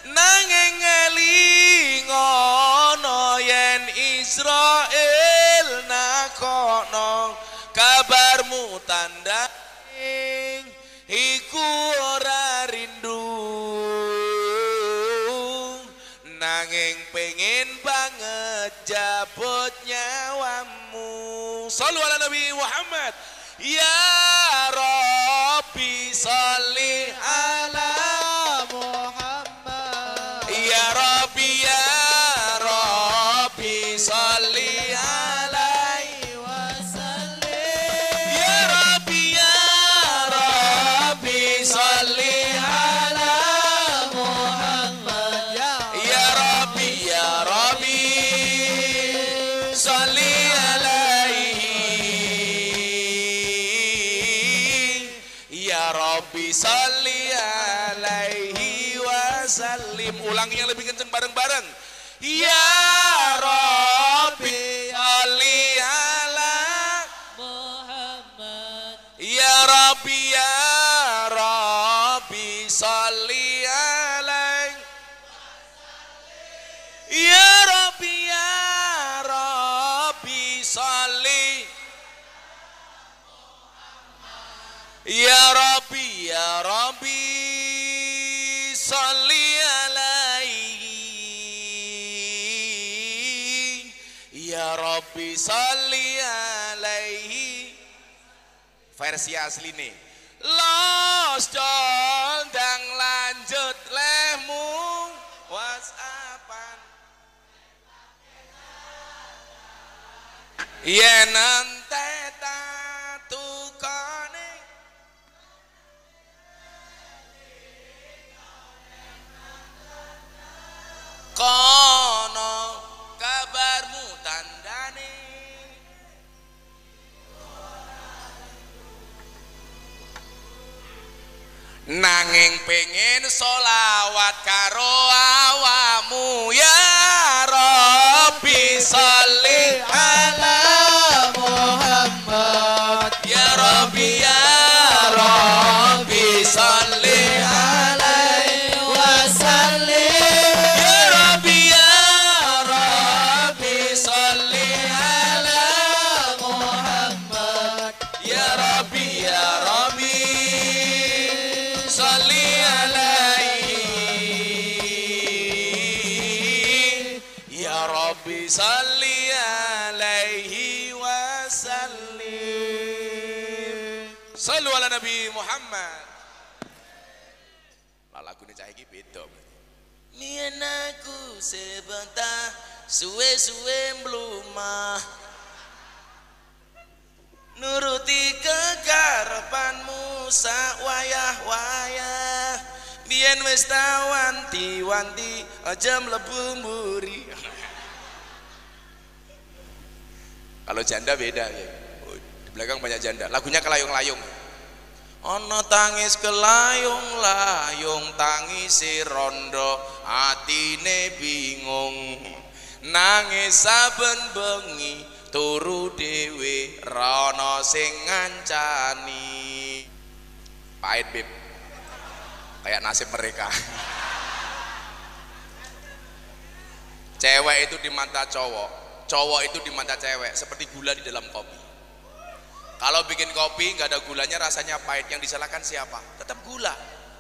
nanging ngelingono yen Israel nakono kabarmu tanding iku ora rindu nanging pengen banget jabut nyawamu. Shallu ala Nabi Muhammad. Ya Rabbi sholli ala Muhammad. Ya Rabbi sholli alaihi wasallim. Ya Rabbi sholli ala Muhammad. Ya Rabbi sholli alaihi. Ya Rabbi sholli alaihi wasallim. Ulangi yang lebih kencang bareng-bareng. Ya Rabbi sholli ala Muhammad. Ya Rabbi sholli alaihi. Ya Rabbi sholli. Ya Rabbi sholli alaihi. Ya Rabbi Rabbi sholli alaihi versi asli nih. Los dang lanjut lehmu whatsappan yen ente tukone kono kabarmu tandane nanging pengen solawat karo awamu ya Rabbi sholli ala Muhammad ya Rabbi sholli alaihi wasallim ya Rabbi sholli ala Muhammad ya Rabbi sholli alaihi ya Rabbi sholli alaihi wasallim. Shallu ala Nabi Muhammad. Lah lagune cah iki beda. Mien aku sebentar suwe-suwe mlumah nuruti kekarepanmu sak wayah-wayah biyen wis wanti-wanti aja mlebu mburi. Kalau janda beda ya. Di belakang banyak janda. Lagunya kelayung-layung. Ana tangis kelayung-layung tangise rondo atine bingung nangis saben bengi turu dewe rono sing ngancani. Pahit bib kayak nasib mereka. Cewek itu di mata cowok, cowok itu di mata cewek seperti gula di dalam kopi. Kalau bikin kopi nggak ada gulanya rasanya pahit, yang disalahkan siapa? Tetap gula.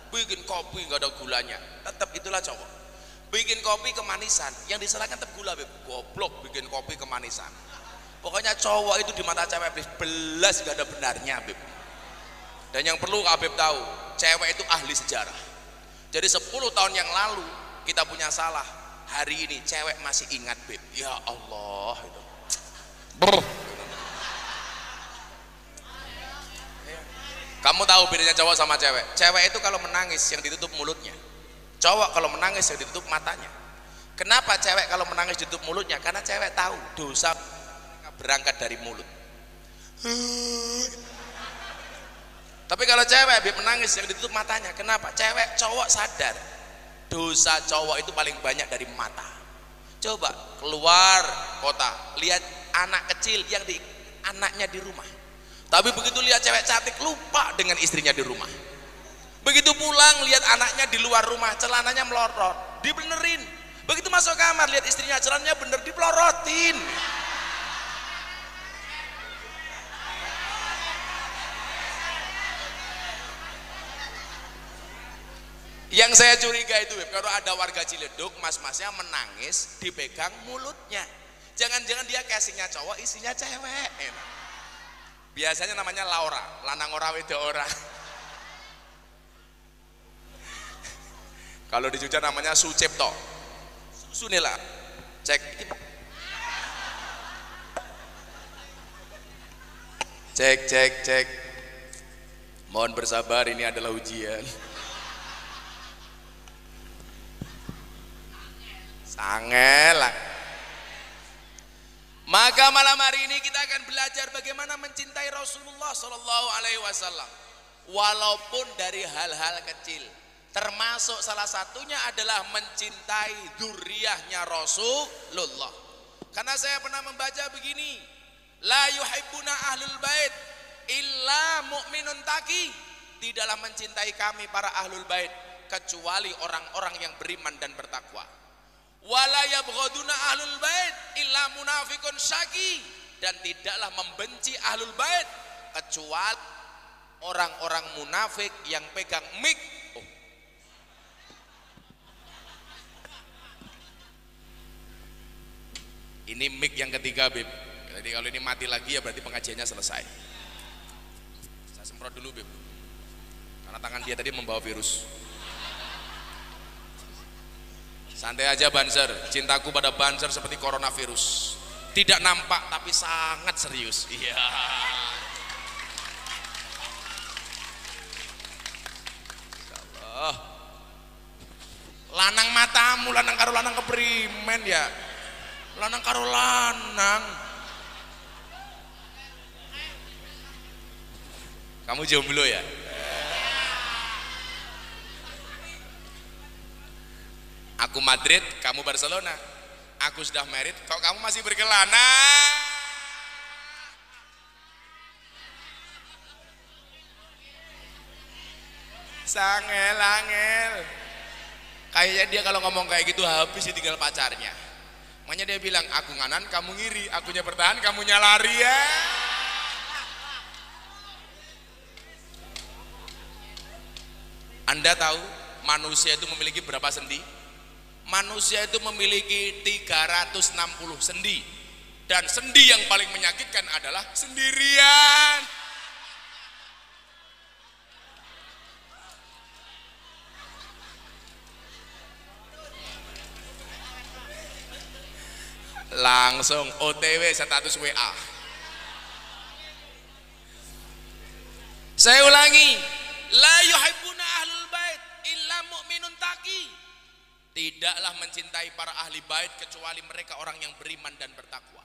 Bikin kopi nggak ada gulanya, tetap itulah cowok. Bikin kopi kemanisan, yang disalahkan tetap gula beb. Goblok bikin kopi kemanisan. Pokoknya cowok itu di mata cewek belas nggak ada benarnya beb. Dan yang perlu Habib tahu, cewek itu ahli sejarah. Jadi 10 tahun yang lalu kita punya salah, hari ini cewek masih ingat beb. Ya Allah itu. Kamu tahu bedanya cowok sama cewek? Cewek itu kalau menangis yang ditutup mulutnya, cowok kalau menangis yang ditutup matanya. Kenapa cewek kalau menangis ditutup mulutnya? Karena cewek tahu dosa berangkat dari mulut. Tapi kalau cewek menangis yang ditutup matanya. Kenapa? Cowok sadar dosa cowok itu paling banyak dari mata. Coba keluar kota, lihat anak kecil yang anaknya di rumah. Tapi begitu lihat cewek cantik lupa dengan istrinya di rumah. Begitu pulang lihat anaknya di luar rumah, celananya melorot, dibenerin. Begitu masuk kamar lihat istrinya celananya bener, dipelorotin. Yang saya curiga itu kalau ada warga Ciledug, mas-masnya menangis dipegang mulutnya. Jangan-jangan dia casingnya cowok, isinya cewek. Biasanya namanya Laura, lanang ora wedo ora. Kalau di Jogja namanya Sucipto. Sunila. Cek. Cek. Mohon bersabar, ini adalah ujian. Sangelah. Maka malam hari ini kita akan belajar bagaimana mencintai Rasulullah Shallallahu Alaihi Wasallam, walaupun dari hal-hal kecil. Termasuk salah satunya adalah mencintai dzurriyyahnya Rasulullah. Karena saya pernah membaca begini, la yuhibbuna ahlul bait illa mu'minun taqi. Tidaklah mencintai kami para ahlul bait kecuali orang-orang yang beriman dan bertakwa. Wala yabghaduna ahlul bait illa munafiqun syaqi, dan tidaklah membenci ahlul bait kecuali orang-orang munafik yang pegang mic. Ini mic yang ketiga, Bib. Jadi kalau ini mati lagi ya berarti pengajiannya selesai. Saya semprot dulu Beb, karena tangan dia tadi membawa virus. Santai aja Banser, cintaku pada Banser seperti coronavirus, tidak nampak tapi sangat serius. Iya. Insyaallah. Lanang matamu, lanang karo lanang keprimen ya. Lanang karo lanang. Kamu jomblo ya? Aku Madrid, kamu Barcelona. Aku sudah married, kok kamu masih berkelana? Sangel-angel. Kayaknya dia kalau ngomong kayak gitu habis ditinggal pacarnya. Makanya dia bilang, aku nganan, kamu ngiri. Akunya bertahan, kamunya lari ya. Anda tahu manusia itu memiliki berapa sendi? Manusia itu memiliki 360 sendi, dan sendi yang paling menyakitkan adalah sendirian. Langsung OTW status WA. Saya ulangi, la yuhibbuna ahlul bait illa mu'minun taqi. Tidaklah mencintai para ahli bait kecuali mereka orang yang beriman dan bertakwa.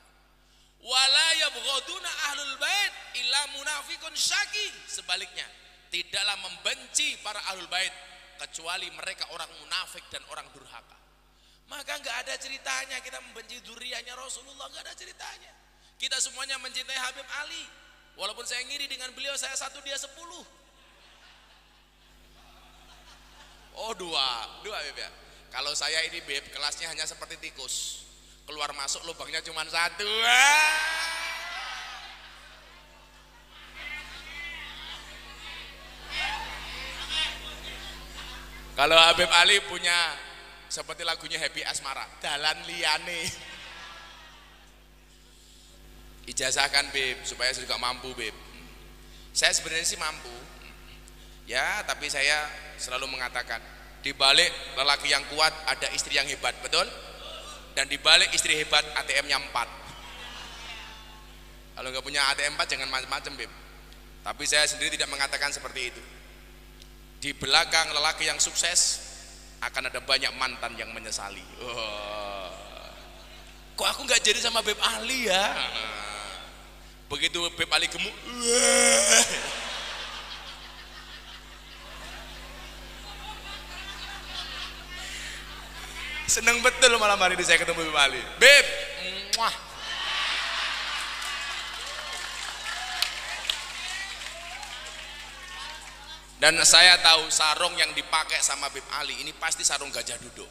Wala yabghaduna ahlul bait illa munafiqun syaki. Sebaliknya, tidaklah membenci para ahlul bait kecuali mereka orang munafik dan orang durhaka. Maka enggak ada ceritanya kita membenci dzurriyyahnya Rasulullah, enggak ada ceritanya. Kita semuanya mencintai Habib Ali. Walaupun saya ngiri dengan beliau, saya 1 dia 10. Oh, dua Beb ya. Kalau saya ini Beb, kelasnya hanya seperti tikus, keluar masuk lubangnya cuma 1. Kalau Habib Ali punya seperti lagunya Happy Asmara, dalan liyane. Ijazahkan Beb, supaya saya juga mampu Beb. Saya sebenarnya sih mampu ya, tapi saya selalu mengatakan, di balik lelaki yang kuat ada istri yang hebat, betul? Dan di balik istri hebat ATM-nya 4. Kalau nggak punya ATM 4 jangan macam-macam Beb. Tapi saya sendiri tidak mengatakan seperti itu. Di belakang lelaki yang sukses akan ada banyak mantan yang menyesali. Oh. Kok aku nggak jadi sama Beb Ali ya? Begitu Beb Ali gemuk, seneng betul malam hari ini saya ketemu Beb Ali. Beb, muah. Dan saya tahu sarung yang dipakai sama Beb Ali ini pasti sarung gajah duduk.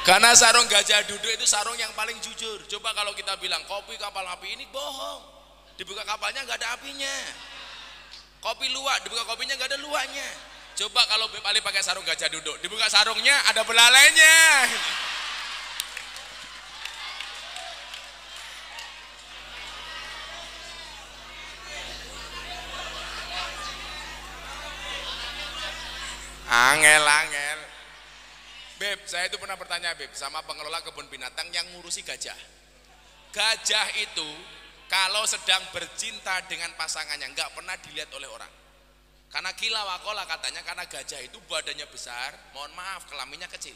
Karena sarung gajah duduk itu sarung yang paling jujur. Coba kalau kita bilang kopi kapal api, ini bohong. Dibuka kapalnya nggak ada apinya. Kopi luwak, dibuka kopinya nggak ada luwaknya. Coba kalau Beb Ali pakai sarung gajah duduk, dibuka sarungnya ada belalainya. Angel. Beb, saya itu pernah bertanya Beb sama pengelola kebun binatang yang ngurusi gajah. Gajah itu kalau sedang bercinta dengan pasangannya nggak pernah dilihat oleh orang. Karena kila wakola katanya, karena gajah itu badannya besar, mohon maaf kelaminnya kecil.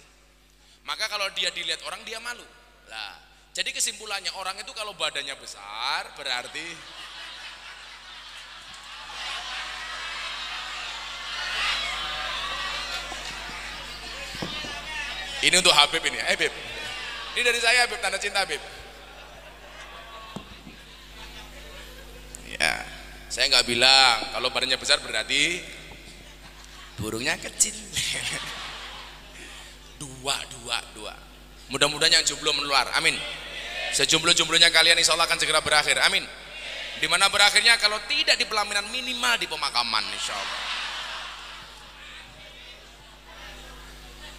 Maka kalau dia dilihat orang dia malu. Lah, jadi kesimpulannya orang itu kalau badannya besar berarti ini untuk Habib ini. Beb, ini dari saya Beb, tanda cinta Beb. Ya, saya nggak bilang kalau badannya besar berarti burungnya kecil. Dua. Mudah-mudahan yang jomblo menular, amin. Sejomblo-jomblonya kalian insya Allah akan segera berakhir, amin. Dimana berakhirnya kalau tidak di pelaminan minimal di pemakaman insya Allah.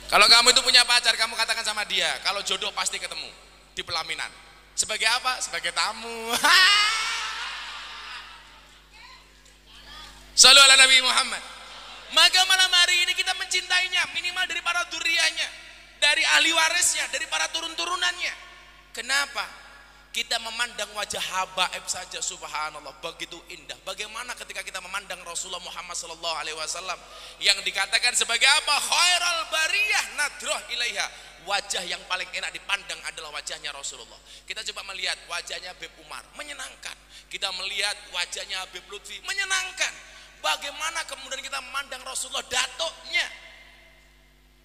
Kalau kamu itu punya pacar, kamu katakan sama dia, kalau jodoh pasti ketemu di pelaminan. Sebagai apa? Sebagai tamu. Shallu ala Nabi Muhammad. Maka malam hari ini kita mencintainya, minimal dari para dzurriyyahnya, dari ahli warisnya, dari para turun-turunannya. Kenapa? Kita memandang wajah habaib saja, subhanallah, begitu indah. Bagaimana ketika kita memandang Rasulullah Muhammad sallallahu alaihi wasallam yang dikatakan sebagai apa? Khairul bariyah nadroh ilaiha. Wajah yang paling enak dipandang adalah wajahnya Rasulullah. Kita coba melihat wajahnya Habib Umar, menyenangkan. Kita melihat wajahnya Habib Lutfi, menyenangkan. Bagaimana kemudian kita memandang Rasulullah, datuknya,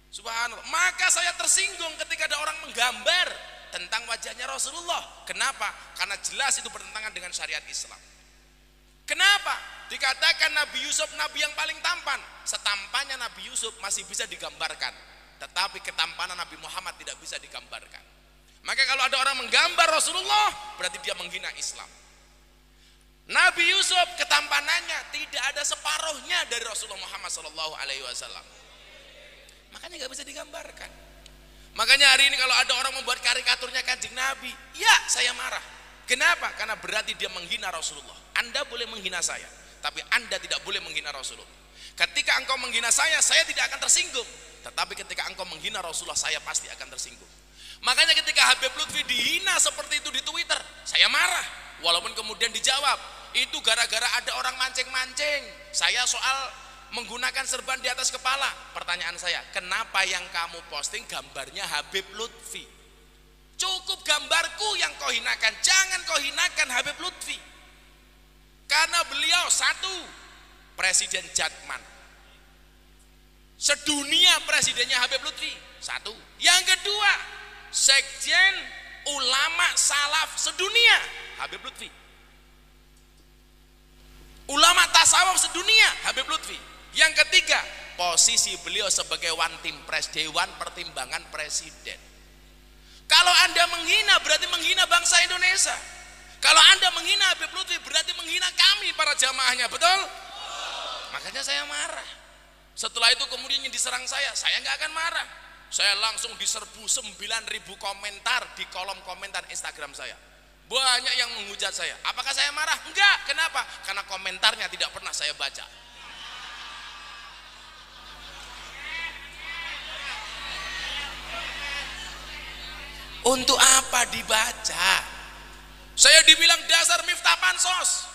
subhanallah. Maka saya tersinggung ketika ada orang menggambar tentang wajahnya Rasulullah. Kenapa? Karena jelas itu bertentangan dengan syariat Islam. Kenapa? Dikatakan Nabi Yusuf nabi yang paling tampan. Setampannya Nabi Yusuf masih bisa digambarkan, tetapi ketampanan Nabi Muhammad tidak bisa digambarkan. Maka kalau ada orang menggambar Rasulullah, berarti dia menghina Islam. Nabi Yusuf ketampanannya tidak ada separuhnya dari Rasulullah Muhammad SAW. Makanya nggak bisa digambarkan. Makanya hari ini kalau ada orang membuat karikaturnya Kanjeng Nabi, ya saya marah. Kenapa? Karena berarti dia menghina Rasulullah. Anda boleh menghina saya, tapi Anda tidak boleh menghina Rasulullah. Ketika engkau menghina saya tidak akan tersinggung. Tetapi ketika engkau menghina Rasulullah, saya pasti akan tersinggung. Makanya ketika Habib Lutfi dihina seperti itu di Twitter, saya marah. Walaupun kemudian dijawab, itu gara-gara ada orang mancing-mancing saya soal menggunakan serban di atas kepala. Pertanyaan saya, kenapa yang kamu posting gambarnya Habib Lutfi? Cukup gambarku yang kau hinakan, jangan kau hinakan Habib Lutfi. Karena beliau satu, Presiden Jatman, sedunia presidennya Habib Lutfi, satu. Yang kedua, Sekjen Ulama Salaf sedunia Habib Lutfi. Ulama tasawuf sedunia Habib Lutfi. Yang ketiga, posisi beliau sebagai One Team Press, Dewan Pertimbangan Presiden. Kalau Anda menghina berarti menghina bangsa Indonesia. Kalau Anda menghina Habib Lutfi berarti menghina kami para jamaahnya, betul? Makanya saya marah. Setelah itu kemudian yang diserang saya nggak akan marah. Saya langsung diserbu 9.000 komentar di kolom komentar Instagram saya. Banyak yang menghujat saya. Apakah saya marah? Enggak. Kenapa? Karena komentarnya tidak pernah saya baca. Untuk apa dibaca? Saya dibilang dasar Miftah Pansos.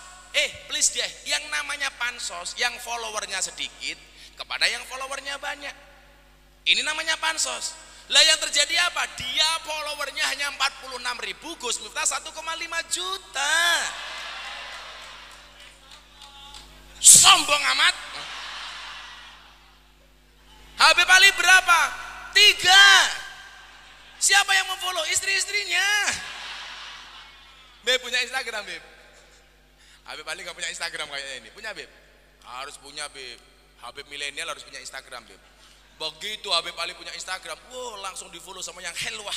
Please deh, yang namanya Pansos, yang followernya sedikit kepada yang followernya banyak. Ini namanya Pansos. Lah yang terjadi apa? Dia followernya hanya 46.000, Gus Miftah 1,5 juta. Sombong amat. Habib Ali berapa? 3. Siapa yang memfollow? Istri-istrinya. Beb punya Instagram, Beb. Habib Ali gak punya Instagram kayaknya ini. Punya, Beb? Harus punya, Beb. Habib milenial harus punya Instagram, Beb. Begitu Habib Ali punya Instagram, wow, langsung di follow sama yang helwah.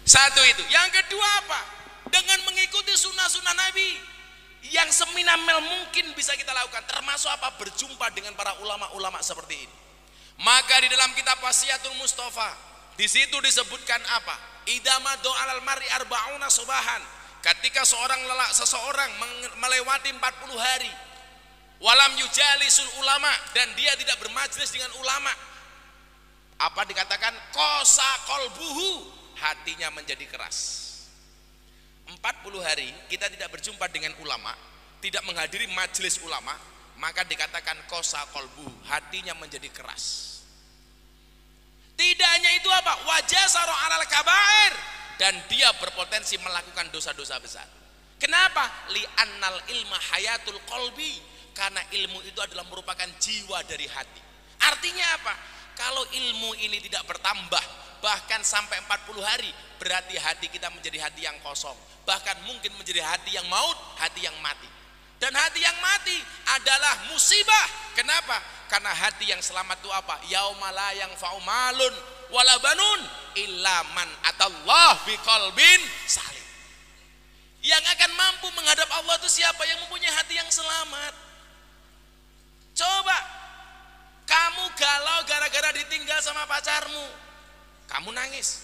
Satu itu. Yang kedua apa? Dengan mengikuti sunnah-sunnah Nabi yang seminamel mungkin bisa kita lakukan, termasuk apa? Berjumpa dengan para ulama-ulama seperti ini. Maka di dalam kitab Wasiyatul Mustafa, di situ disebutkan apa? Idama do'alal mar'i arba'una subahan. Ketika seseorang melewati 40 hari, walam yujalisul ulama, dan dia tidak bermajlis dengan ulama, apa dikatakan? Kosa kolbuhu, hatinya menjadi keras. 40 hari kita tidak berjumpa dengan ulama, tidak menghadiri majelis ulama, maka dikatakan kosa kolbuhu, hatinya menjadi keras. Tidak hanya itu apa? Wajah saro alal kabair, dan dia berpotensi melakukan dosa-dosa besar. Kenapa? Li'annal ilma hayatul qalbi, karena ilmu itu adalah merupakan jiwa dari hati. Artinya apa? Kalau ilmu ini tidak bertambah bahkan sampai 40 hari, berarti hati kita menjadi hati yang kosong, bahkan mungkin menjadi hati yang maut, hati yang mati. Dan hati yang mati adalah musibah. Kenapa? Karena hati yang selamat itu apa? Yauma la yanfa'u malun wala banun illa man atallah biqalbin salim. Yang akan mampu menghadap Allah itu siapa? Yang mempunyai hati yang selamat. Coba kamu galau gara-gara ditinggal sama pacarmu, kamu nangis.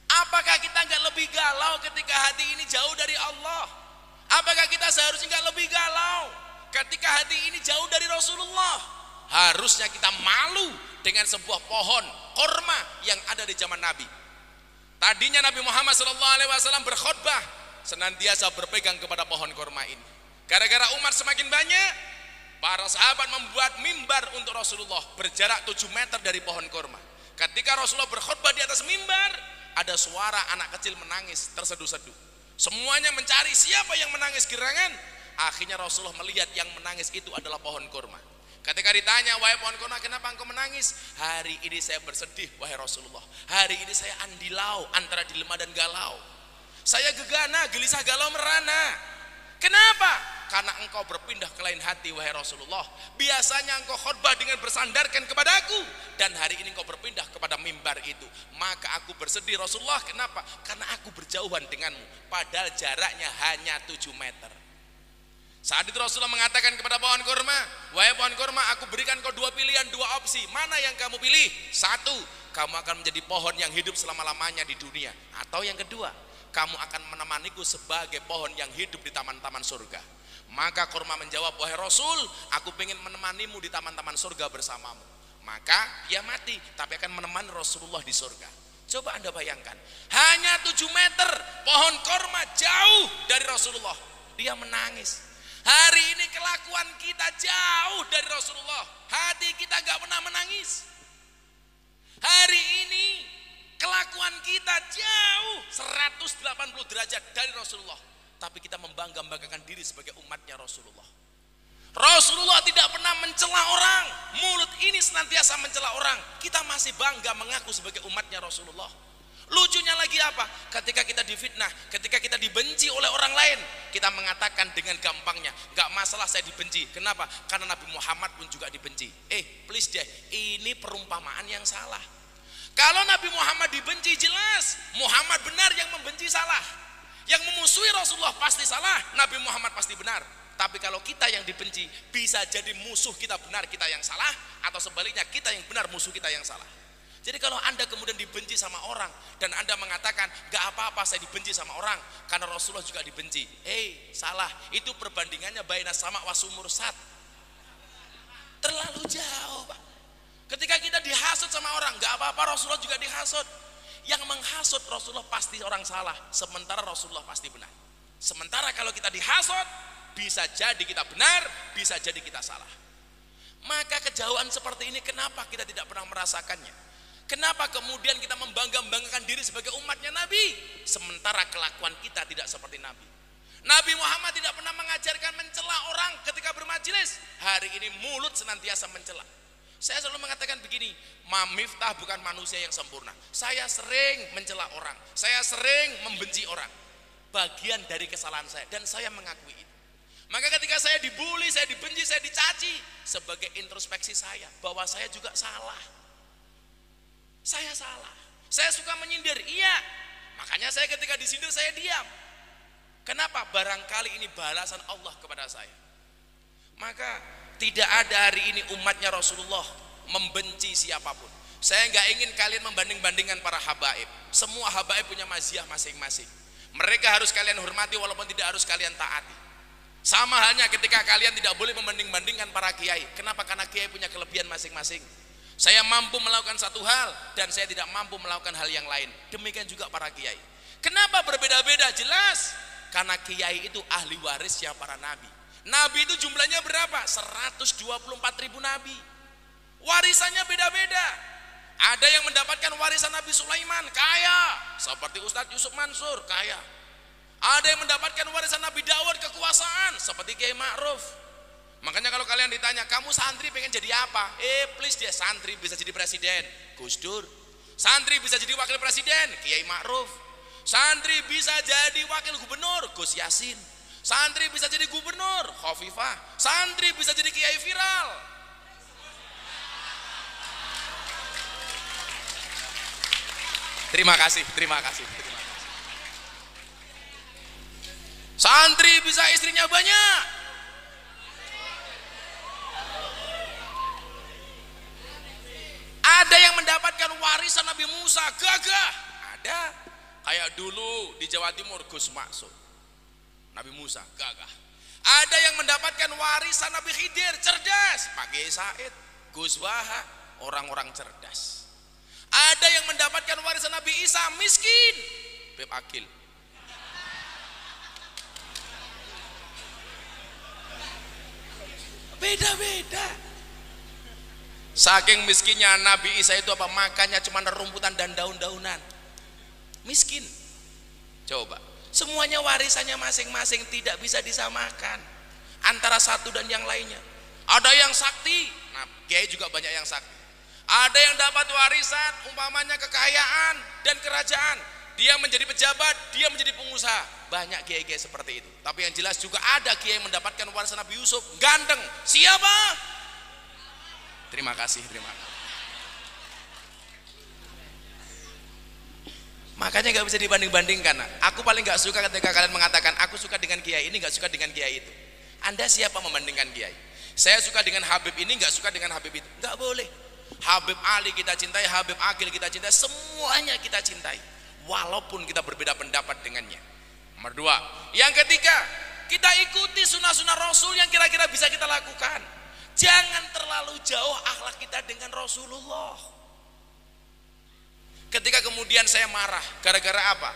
Apakah kita nggak lebih galau ketika hati ini jauh dari Allah? Apakah kita seharusnya nggak lebih galau ketika hati ini jauh dari Rasulullah? Harusnya kita malu dengan sebuah pohon korma yang ada di zaman Nabi. Tadinya Nabi Muhammad SAW berkhutbah senantiasa berpegang kepada pohon korma ini. Gara-gara umat semakin banyak, para sahabat membuat mimbar untuk Rasulullah berjarak 7 meter dari pohon korma. Ketika Rasulullah berkhutbah di atas mimbar, ada suara anak kecil menangis terseduh-seduh. Semuanya mencari siapa yang menangis gerangan. Akhirnya Rasulullah melihat yang menangis itu adalah pohon korma. Ketika ditanya, wahai pohon korma, kenapa engkau menangis? Hari ini saya bersedih, wahai Rasulullah. Hari ini saya andilau antara dilema dan galau. Saya gegana, gelisah, galau, merana. Kenapa? Karena engkau berpindah ke lain hati, wahai Rasulullah. Biasanya engkau khutbah dengan bersandarkan kepadaku, dan hari ini engkau berpindah kepada mimbar itu. Maka aku bersedih, Rasulullah. Kenapa? Karena aku berjauhan denganmu, padahal jaraknya hanya 7 meter. Saat itu Rasulullah mengatakan kepada pohon kurma, wahai pohon kurma, aku berikan kau 2 pilihan, 2 opsi. Mana yang kamu pilih? 1, kamu akan menjadi pohon yang hidup selama-lamanya di dunia. Atau yang kedua, kamu akan menemaniku sebagai pohon yang hidup di taman-taman surga. Maka kurma menjawab, wahai Rasul, aku ingin menemanimu di taman-taman surga bersamamu. Maka dia mati, tapi akan menemani Rasulullah di surga. Coba Anda bayangkan, hanya 7 meter pohon kurma jauh dari Rasulullah. Dia menangis. Hari ini kelakuan kita jauh dari Rasulullah. Hati kita gak pernah menangis. Hari ini kelakuan kita jauh 180 derajat dari Rasulullah. Tapi kita membangga-banggakan diri sebagai umatnya Rasulullah. Rasulullah tidak pernah mencela orang. Mulut ini senantiasa mencela orang. Kita masih bangga mengaku sebagai umatnya Rasulullah. Lucunya lagi apa? Ketika kita difitnah, ketika kita dibenci oleh orang lain, kita mengatakan dengan gampangnya, gak masalah saya dibenci. Kenapa? Karena Nabi Muhammad pun juga dibenci. Please deh, ini perumpamaan yang salah. Kalau Nabi Muhammad dibenci, jelas Muhammad benar, yang membenci salah. Yang memusuhi Rasulullah pasti salah, Nabi Muhammad pasti benar. Tapi kalau kita yang dibenci, bisa jadi musuh kita benar, kita yang salah. Atau sebaliknya, kita yang benar, musuh kita yang salah. Jadi kalau Anda kemudian dibenci sama orang, dan Anda mengatakan, gak apa-apa saya dibenci sama orang, karena Rasulullah juga dibenci. Salah. Itu perbandingannya baina sama wasumur sat. Terlalu jauh, Pak. Ketika kita dihasut sama orang, gak apa-apa Rasulullah juga dihasut. Yang menghasut Rasulullah pasti orang salah, sementara Rasulullah pasti benar. Sementara kalau kita dihasut, bisa jadi kita benar, bisa jadi kita salah. Maka kejauhan seperti ini kenapa kita tidak pernah merasakannya? Kenapa kemudian kita membangga-banggakan diri sebagai umatnya Nabi, sementara kelakuan kita tidak seperti Nabi? Nabi Muhammad tidak pernah mengajarkan mencela orang ketika bermajelis. Hari ini mulut senantiasa mencela. Saya selalu mengatakan begini, Miftah bukan manusia yang sempurna. Saya sering mencela orang, saya sering membenci orang. Bagian dari kesalahan saya, dan saya mengakui itu. Maka ketika saya dibully, saya dibenci, saya dicaci, sebagai introspeksi saya bahwa saya juga salah. Saya salah. Saya suka menyindir, iya. Makanya saya ketika disindir saya diam. Kenapa? Barangkali ini balasan Allah kepada saya. Maka tidak ada hari ini umatnya Rasulullah membenci siapapun. Saya nggak ingin kalian membanding-bandingkan para habaib. Semua habaib punya maziyah masing-masing. Mereka harus kalian hormati walaupun tidak harus kalian taati. Sama halnya ketika kalian tidak boleh membanding-bandingkan para kiai. Kenapa? Karena kiai punya kelebihan masing-masing. Saya mampu melakukan satu hal dan saya tidak mampu melakukan hal yang lain. Demikian juga para kiai. Kenapa berbeda-beda? Jelas karena kiai itu ahli warisnya para nabi. Nabi itu jumlahnya berapa? 124.000 nabi. Warisannya beda-beda. Ada yang mendapatkan warisan Nabi Sulaiman, kaya, seperti Ustadz Yusuf Mansur, kaya. Ada yang mendapatkan warisan Nabi Dawud, kekuasaan, seperti Kiai Ma'ruf. Makanya kalau kalian ditanya, kamu santri pengen jadi apa? Please dia, santri bisa jadi presiden, Gus Dur. Santri bisa jadi wakil presiden, Kiai Ma'ruf. Santri bisa jadi wakil gubernur, Gus Yasin. Santri bisa jadi gubernur, Khofifah. Santri bisa jadi kiai viral. Terima kasih. Santri bisa istrinya banyak. Ada yang mendapatkan warisan Nabi Musa, gagah. Ada. Kayak dulu di Jawa Timur Gus Maksud, Nabi Musa, gagah. Ada yang mendapatkan warisan Nabi Khidir, cerdas. Pak Kiai Said, Gus Wahab, orang-orang cerdas. Ada yang mendapatkan warisan Nabi Isa, miskin. Beb Akil. Beda-beda. Saking miskinnya Nabi Isa itu apa? Makannya cuma rumputan dan daun-daunan. Miskin. Coba. Semuanya warisannya masing-masing, tidak bisa disamakan antara satu dan yang lainnya. Ada yang sakti. Nah, kiai juga banyak yang sakti. Ada yang dapat warisan, umpamanya kekayaan dan kerajaan. Dia menjadi pejabat, dia menjadi pengusaha. Banyak kiai-kiai seperti itu. Tapi yang jelas juga ada kiai yang mendapatkan warisan Nabi Yusuf, ganteng. Siapa? Terima kasih, terima kasih. Makanya nggak bisa dibanding-bandingkan. Aku paling nggak suka ketika kalian mengatakan aku suka dengan kiai ini, nggak suka dengan kiai itu. Anda siapa membandingkan kiai? Saya suka dengan Habib ini, nggak suka dengan Habib itu. Nggak boleh. Habib Ali kita cintai, Habib Akil kita cintai, semuanya kita cintai, walaupun kita berbeda pendapat dengannya. Nomor dua. Yang ketiga, kita ikuti sunnah-sunnah Rasul yang kira-kira bisa kita lakukan. Jangan terlalu jauh akhlak kita dengan Rasulullah. Ketika kemudian saya marah, gara-gara apa?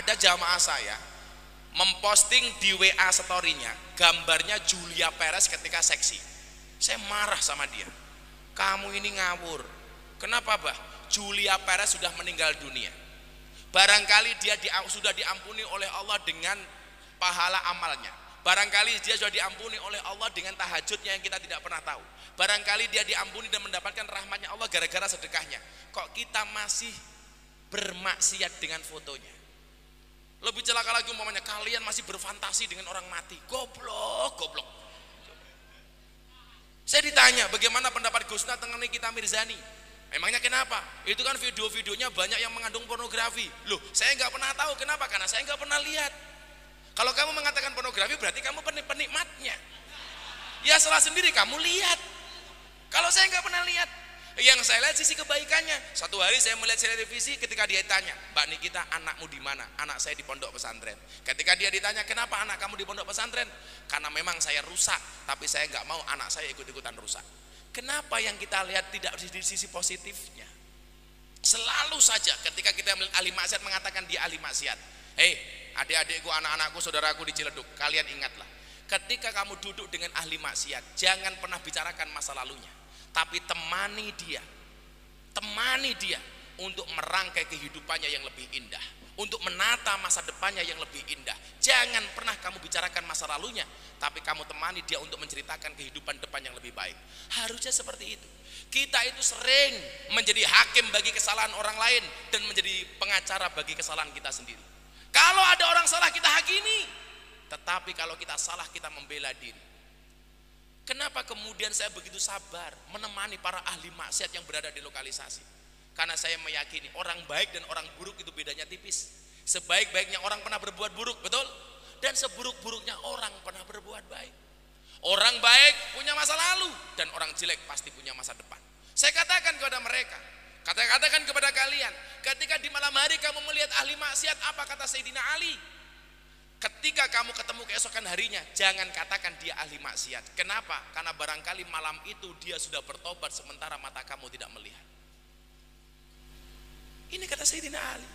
Ada jamaah saya memposting di WA story-nya gambarnya Julia Perez ketika seksi. Saya marah sama dia. Kamu ini ngawur. Kenapa, Bah? Julia Perez sudah meninggal dunia. Barangkali dia sudah diampuni oleh Allah dengan pahala amalnya. Barangkali dia sudah diampuni oleh Allah dengan tahajudnya yang kita tidak pernah tahu. Barangkali dia diampuni dan mendapatkan rahmatnya Allah gara-gara sedekahnya. Kok kita masih bermaksiat dengan fotonya? Lebih celaka lagi umpamanya kalian masih berfantasi dengan orang mati. Goblok, goblok. Saya ditanya bagaimana pendapat Gusna tentang Nikita Mirzani. Emangnya kenapa? Itu kan video-videonya banyak yang mengandung pornografi. Loh, saya nggak pernah tahu. Kenapa? Karena saya nggak pernah lihat. Kalau kamu mengatakan pornografi berarti kamu penikmatnya. Ya salah sendiri, kamu lihat. Kalau saya nggak pernah lihat, yang saya lihat sisi kebaikannya. Satu hari saya melihat televisi ketika dia tanya, Mbak Nikita, anakmu di mana? Anak saya di pondok pesantren. Ketika dia ditanya, kenapa anak kamu di pondok pesantren? Karena memang saya rusak, tapi saya nggak mau anak saya ikut-ikutan rusak. Kenapa yang kita lihat tidak di sisi positifnya? Selalu saja ketika kita melihat ahli maksiat mengatakan dia ahli maksiat. Hei, adik-adikku, anak-anakku, saudaraku di Ciledug, kalian ingatlah, ketika kamu duduk dengan ahli maksiat, jangan pernah bicarakan masa lalunya, tapi temani dia untuk merangkai kehidupannya yang lebih indah, untuk menata masa depannya yang lebih indah. Jangan pernah kamu bicarakan masa lalunya, tapi kamu temani dia untuk menceritakan kehidupan depan yang lebih baik. Harusnya seperti itu. Kita itu sering menjadi hakim bagi kesalahan orang lain dan menjadi pengacara bagi kesalahan kita sendiri. Kalau ada orang salah kita hakimi, tetapi kalau kita salah kita membela diri. Kenapa kemudian saya begitu sabar menemani para ahli maksiat yang berada di lokalisasi? Karena saya meyakini orang baik dan orang buruk itu bedanya tipis. Sebaik-baiknya orang pernah berbuat buruk, betul? Dan seburuk-buruknya orang pernah berbuat baik. Orang baik punya masa lalu dan orang jelek pasti punya masa depan. Saya katakan kepada mereka, katakan kepada kalian, ketika di malam hari kamu melihat ahli maksiat, apa kata Sayyidina Ali? Ketika kamu ketemu keesokan harinya, jangan katakan dia ahli maksiat. Kenapa? Karena barangkali malam itu dia sudah bertobat sementara mata kamu tidak melihat. Ini kata Sayyidina Ali.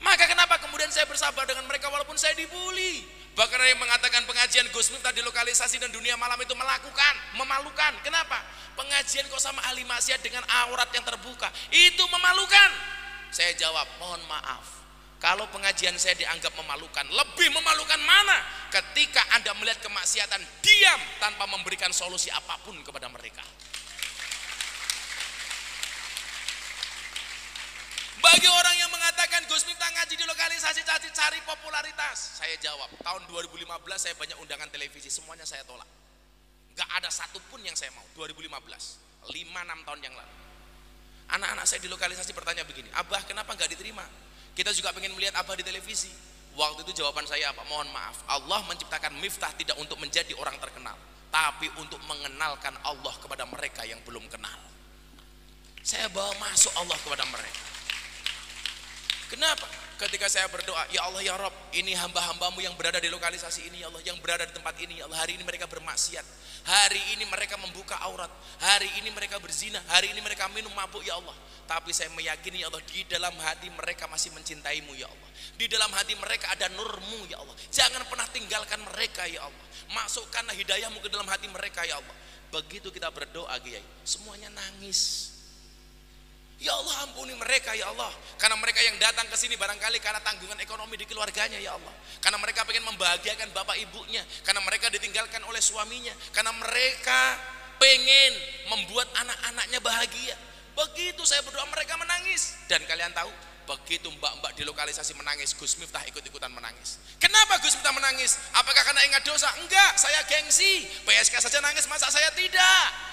Maka kenapa kemudian saya bersabar dengan mereka walaupun saya dibully? Bahkan ada yang mengatakan pengajian Gus Miftah di lokalisasi dan dunia malam itu memalukan. Kenapa? Pengajian kok sama ahli maksiat dengan aurat yang terbuka, itu memalukan. Saya jawab, mohon maaf, kalau pengajian saya dianggap memalukan, lebih memalukan mana ketika Anda melihat kemaksiatan diam tanpa memberikan solusi apapun kepada mereka. Bagi orang yang mengatakan Gus Miftah ngaji di lokalisasi cari popularitas, saya jawab, tahun 2015 saya banyak undangan televisi, semuanya saya tolak. Gak ada satupun yang saya mau. 2015, 5-6 tahun yang lalu, anak-anak saya di lokalisasi bertanya begini, Abah kenapa gak diterima? Kita juga pengen melihat Abah di televisi. Waktu itu jawaban saya apa? Mohon maaf, Allah menciptakan Miftah tidak untuk menjadi orang terkenal, tapi untuk mengenalkan Allah kepada mereka yang belum kenal. Saya bawa masuk Allah kepada mereka. Kenapa? Ketika saya berdoa, ya Allah ya Rob, ini hamba-hambamu yang berada di lokalisasi ini ya Allah, yang berada di tempat ini ya Allah, hari ini mereka bermaksiat, hari ini mereka membuka aurat, hari ini mereka berzina, hari ini mereka minum mabuk ya Allah. Tapi saya meyakini ya Allah, di dalam hati mereka masih mencintaimu ya Allah, di dalam hati mereka ada nurmu ya Allah. Jangan pernah tinggalkan mereka ya Allah, masukkanlah hidayahmu ke dalam hati mereka ya Allah. Begitu kita berdoa Kiai, semuanya nangis. Ya Allah ampuni mereka ya Allah, karena mereka yang datang ke sini barangkali karena tanggungan ekonomi di keluarganya ya Allah, karena mereka pengen membahagiakan bapak ibunya, karena mereka ditinggalkan oleh suaminya, karena mereka pengen membuat anak-anaknya bahagia. Begitu saya berdoa mereka menangis. Dan kalian tahu, begitu mbak-mbak di lokalisasi menangis, Gus Miftah ikut-ikutan menangis. Kenapa Gus Miftah menangis? Apakah karena ingat dosa? Enggak, saya gengsi. PSK saja nangis, masa saya tidak?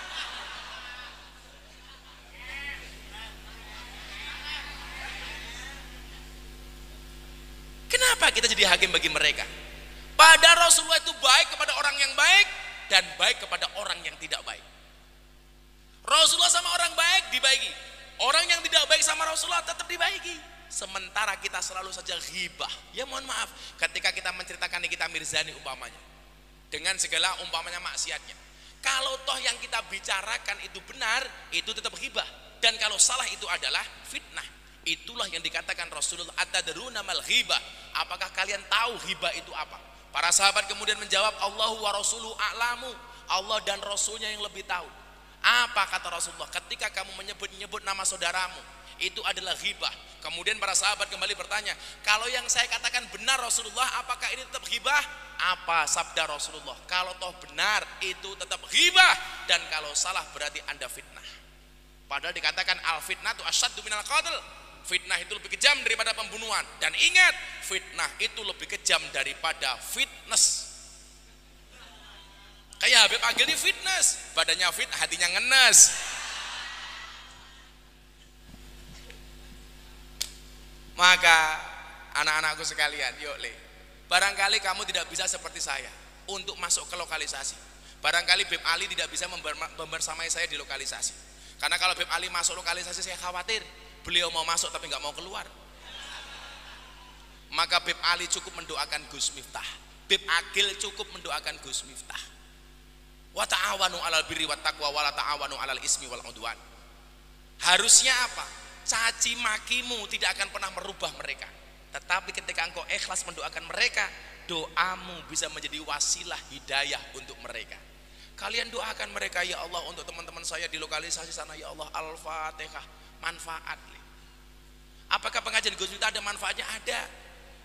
Kenapa kita jadi hakim bagi mereka? Pada Rasulullah itu baik kepada orang yang baik dan baik kepada orang yang tidak baik. Rasulullah sama orang baik dibaiki, orang yang tidak baik sama Rasulullah tetap dibaiki. Sementara kita selalu saja ghibah. Ya mohon maaf, ketika kita menceritakan Nikita Mirzani umpamanya, dengan segala umpamanya maksiatnya, kalau toh yang kita bicarakan itu benar, itu tetap ghibah. Dan kalau salah itu adalah fitnah. Itulah yang dikatakan Rasulullah, atadruna mal ghibah, apakah kalian tahu ghibah itu apa? Para sahabat kemudian menjawab, Allahu wa rasuluhu a'lamu, Allah dan Rasulnya yang lebih tahu. Apa kata Rasulullah? Ketika kamu menyebut-nyebut nama saudaramu, itu adalah ghibah. Kemudian para sahabat kembali bertanya, kalau yang saya katakan benar Rasulullah, apakah ini tetap ghibah? Apa sabda Rasulullah? Kalau toh benar itu tetap ghibah, dan kalau salah berarti Anda fitnah. Padahal dikatakan al fitnatu asyaddu minal qatl, fitnah itu lebih kejam daripada pembunuhan. Dan ingat, fitnah itu lebih kejam daripada fitness. Kayak Habib Agil ini fitness, badannya fit, hatinya ngenes. Maka anak-anakku sekalian, yuk le, barangkali kamu tidak bisa seperti saya untuk masuk ke lokalisasi. Barangkali Beb Ali tidak bisa membersamai saya di lokalisasi, karena kalau Beb Ali masuk lokalisasi saya khawatir beliau mau masuk tapi nggak mau keluar. Maka Beb Ali cukup mendoakan Gus Miftah, Beb Agil cukup mendoakan Gus Miftah. Wa ta'awanu 'alal birri wat taqwa wa la ta'awanu 'alal ismi wal 'udwan. Harusnya apa? Caci makimu tidak akan pernah merubah mereka. Tetapi ketika engkau ikhlas mendoakan mereka, doamu bisa menjadi wasilah hidayah untuk mereka. Kalian doakan mereka ya Allah, untuk teman-teman saya di lokalisasi sana ya Allah. Al-Fatihah. Manfaat. Apakah pengajian Gus Miftah ada manfaatnya? Ada.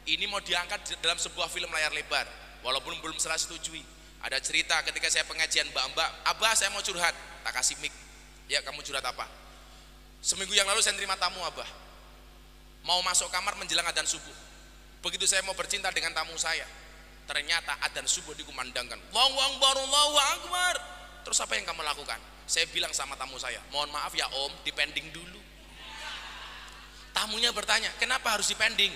Ini mau diangkat dalam sebuah film layar lebar, walaupun belum saya setujui. Ada cerita ketika saya pengajian mbak-mbak, Abah saya mau curhat, tak kasih mic. Ya kamu curhat apa? Seminggu yang lalu saya terima tamu Abah, mau masuk kamar menjelang adzan subuh. Begitu saya mau bercinta dengan tamu saya, ternyata adzan subuh dikumandangkan, Allahu Akbar, Allahu Akbar. Terus apa yang kamu lakukan? Saya bilang sama tamu saya, mohon maaf ya om, dipending dulu. Tamunya bertanya, kenapa harus dipending?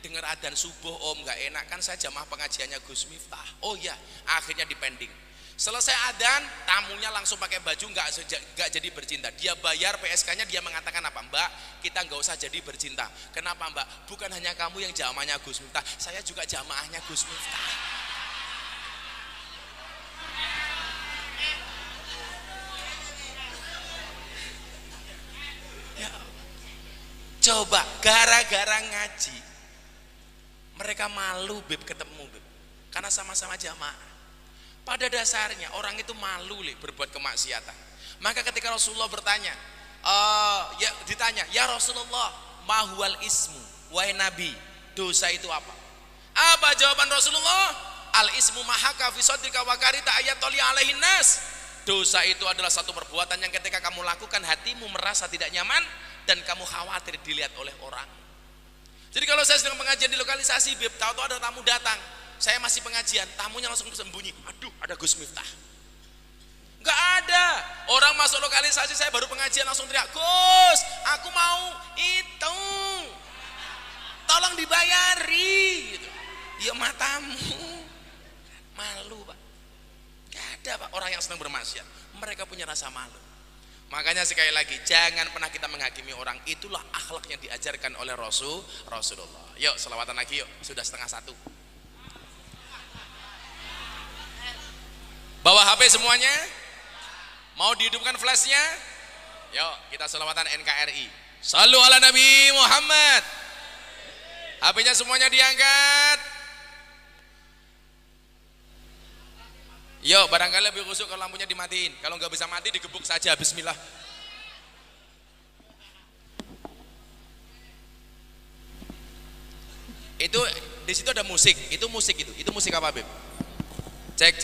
Dengar adzan subuh om, gak enak kan, saya jamaah pengajiannya Gus Miftah. Oh ya, akhirnya dipending. Selesai adzan, tamunya langsung pakai baju, gak jadi bercinta. Dia bayar PSK-nya, dia mengatakan apa? Mbak, kita gak usah jadi bercinta. Kenapa mbak? Bukan hanya kamu yang jamaahnya Gus Miftah, saya juga jamaahnya Gus Miftah. Ya, coba gara-gara ngaji mereka malu Beb ketemu Beb, karena sama-sama jamaah. Pada dasarnya orang itu malu berbuat kemaksiatan. Maka ketika Rasulullah bertanya, ditanya, ya Rasulullah, mahwal ismu, wahai Nabi, dosa itu apa? Apa jawaban Rasulullah? Al ismu mahaka fi sadrika wa karita ayatoli alaihin nas. Dosa itu adalah satu perbuatan yang ketika kamu lakukan hatimu merasa tidak nyaman dan kamu khawatir dilihat oleh orang. Jadi kalau saya sedang pengajian di lokalisasi, Beb, tahu-tahu ada tamu datang, saya masih pengajian, tamunya langsung bersembunyi, aduh ada Gus Miftah. Gak ada, orang masuk lokalisasi saya baru pengajian langsung teriak, Gus, aku mau itu, tolong dibayari gitu. Ya matamu. Malu Pak. Gak ada Pak orang yang senang bermaksiat. Mereka punya rasa malu. Makanya sekali lagi jangan pernah kita menghakimi orang. Itulah akhlak yang diajarkan oleh Rasulullah. Yuk selawatan lagi yuk. Sudah 12:30. Bawa HP semuanya. Mau dihidupkan flashnya? Yuk kita selawatan NKRI. Shallu ala Nabi Muhammad. HP-nya semuanya diangkat. Yuk barangkali lebih khusyuk kalau lampunya dimatiin. Kalau nggak bisa mati digebuk saja. Bismillah. Itu di situ ada musik. Itu musik itu. Itu musik apa Beb? Cek.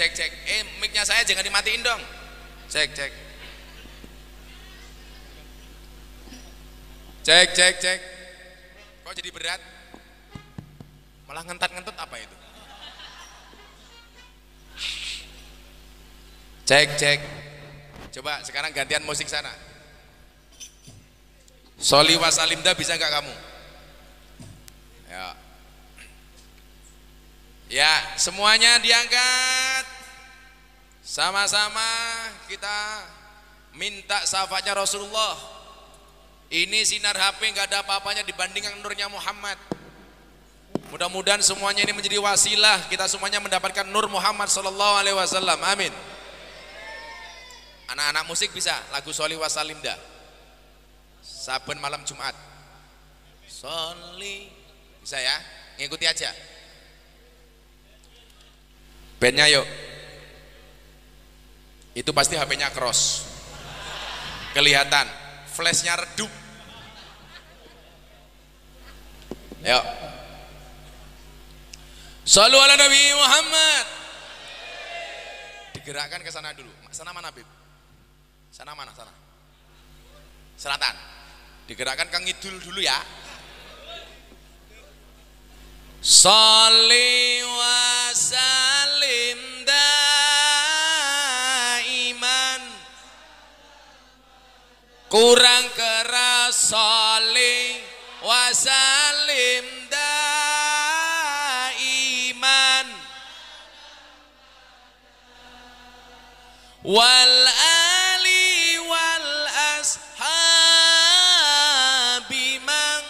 Mic-nya saya jangan dimatiin dong. Cek. Cek. Kok jadi berat? Malah ngentat-ngentut apa itu? Cek. Coba sekarang gantian musik sana. Sholli wa salimda bisa nggak kamu? Ya, semuanya diangkat. Sama-sama kita minta syafaatnya Rasulullah. Ini sinar HP nggak ada apa-apanya dibandingkan nurnya Muhammad. Mudah-mudahan semuanya ini menjadi wasilah kita semuanya mendapatkan nur Muhammad sallallahu alaihi wasallam. Amin. Anak-anak musik bisa lagu Sholli wa salimda. Saben malam Jumat. Sholli. Bisa ya? Ngikuti aja. Bandnya yuk. Itu pasti HP-nya cross. Kelihatan. Flashnya redup. Yuk. Shallu ala Nabi Muhammad. Digerakkan ke sana dulu. Sana mana Bib? Sana mana? Sana. Selatan. Digerakkan ke ngidul dulu ya. Sholli wa salim daiman. Kurang keras. Sholli wa salim daiman. Wal ali wal ashabi man.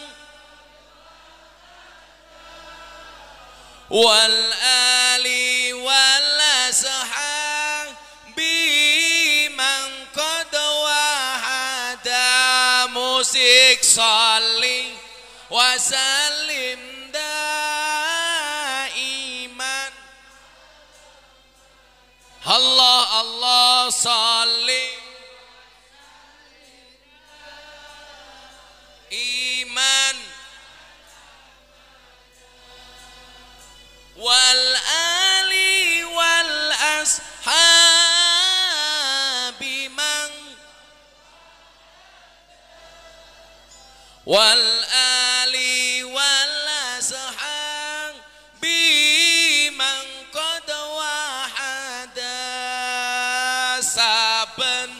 Wal ali wal ashabi man qad wahada. Musik sholli wa salim daiman. Allah sholli iman. Wal ali wal ashabi man. Wal ali wal ashabi man qad wahada. Saben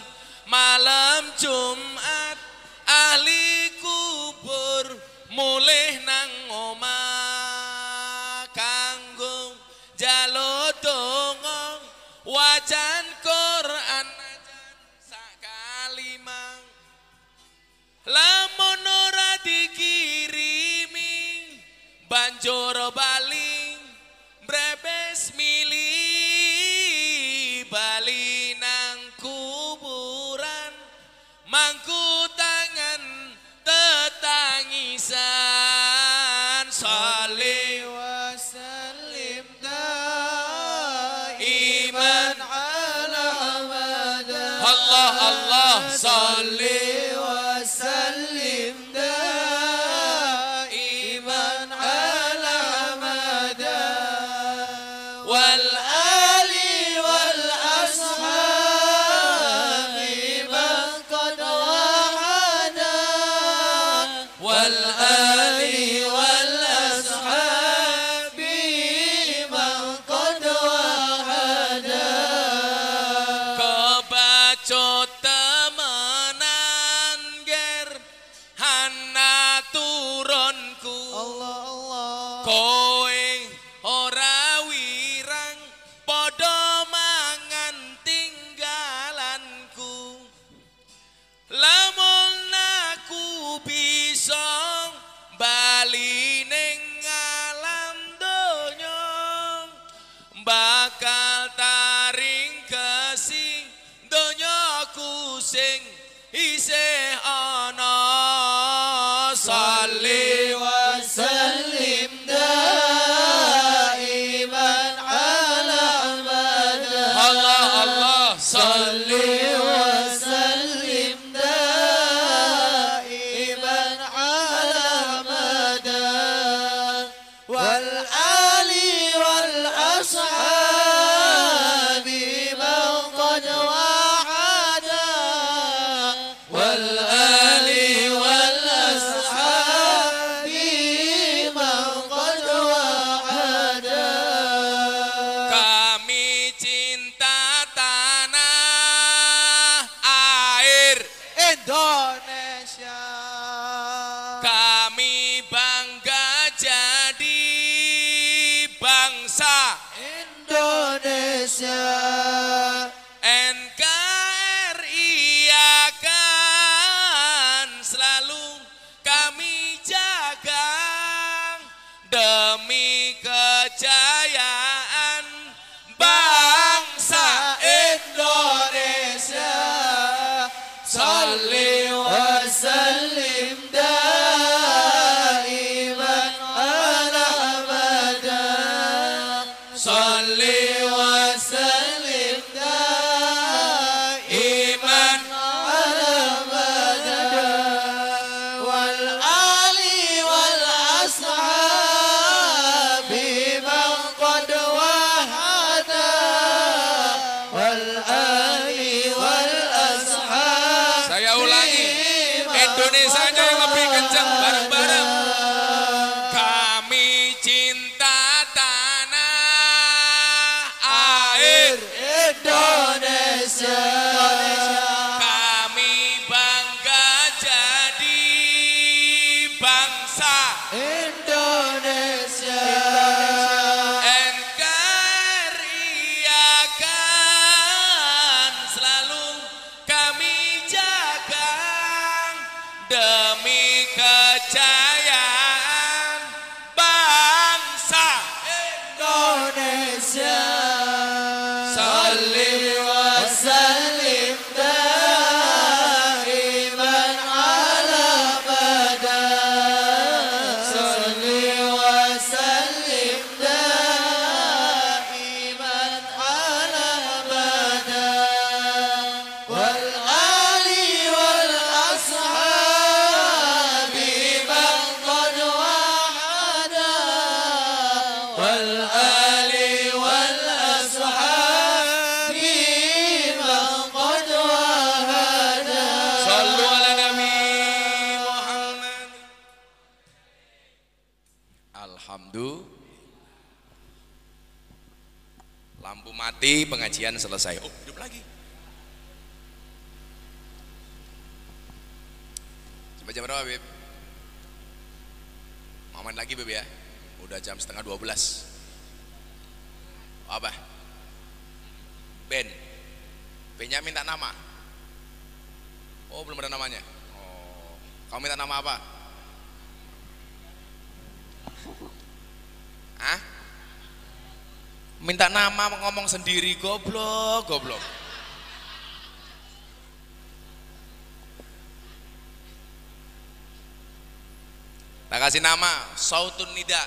malam Jumat ahli kubur mulih nang omah kanggo njaluk donga wajan Quran najan sakalimah. Lamun ora dikirimi banjur bali brebes mili bali nang kuburan mangku tangan tetangisan. Sholli wa sallim daiman ala hamada. Allah sholli wa sallim daiman ala hamada. Wal ali wal ashabi man qad wahada. Wal ali wal ashabi man qad wahada. Kebacut temen isih ana sholli wa sallim daiman ala Ahmad. Allah Allah Salli wa sallim daiman ala Ahmad wal ali wal ashabi man qad wahada wal ali wal ashabi man qad wahada. kami cinta tanah air Indonesia, kami bangga jadi bangsa Indonesia, NKRI akan selalu kami jaga demi kejayaan bangsa Indonesia. Salli wa sallim daiman ala Ahmad. Salli wa sallim daiman ala Ahmad wal ali wal ashabi man qad wahada wal ali wal ashabi. Saya ulangi, Indonesianya yang lebih kencang bareng-bareng. Kami cinta tanah air, Indonesia, kami bangga jadi bangsa Indonesia, NKRI akan selalu kami jaga demi kejayaan bangsa Indonesia. Salli wa sallim daiman ala Ahmad. Salli wa sallim daiman ala Ahmad wal ali wal ashabi man qad wahada wal ali wal ashabi man qad wahada. Sallu ala Nabi Muhammad. Alhamdulillah. Lampu mati, pengajian selesai. Oh, hidup lagi. Sampai jam berapa, Beb? Mau main lagi, Beb ya? Udah jam setengah 12. Apa? Ben. Ben-nya minta nama. Oh, belum ada namanya. Oh, kamu minta nama apa? Hah? Minta nama ngomong sendiri, goblok, goblok. Tak kasih nama, Sautun Nida.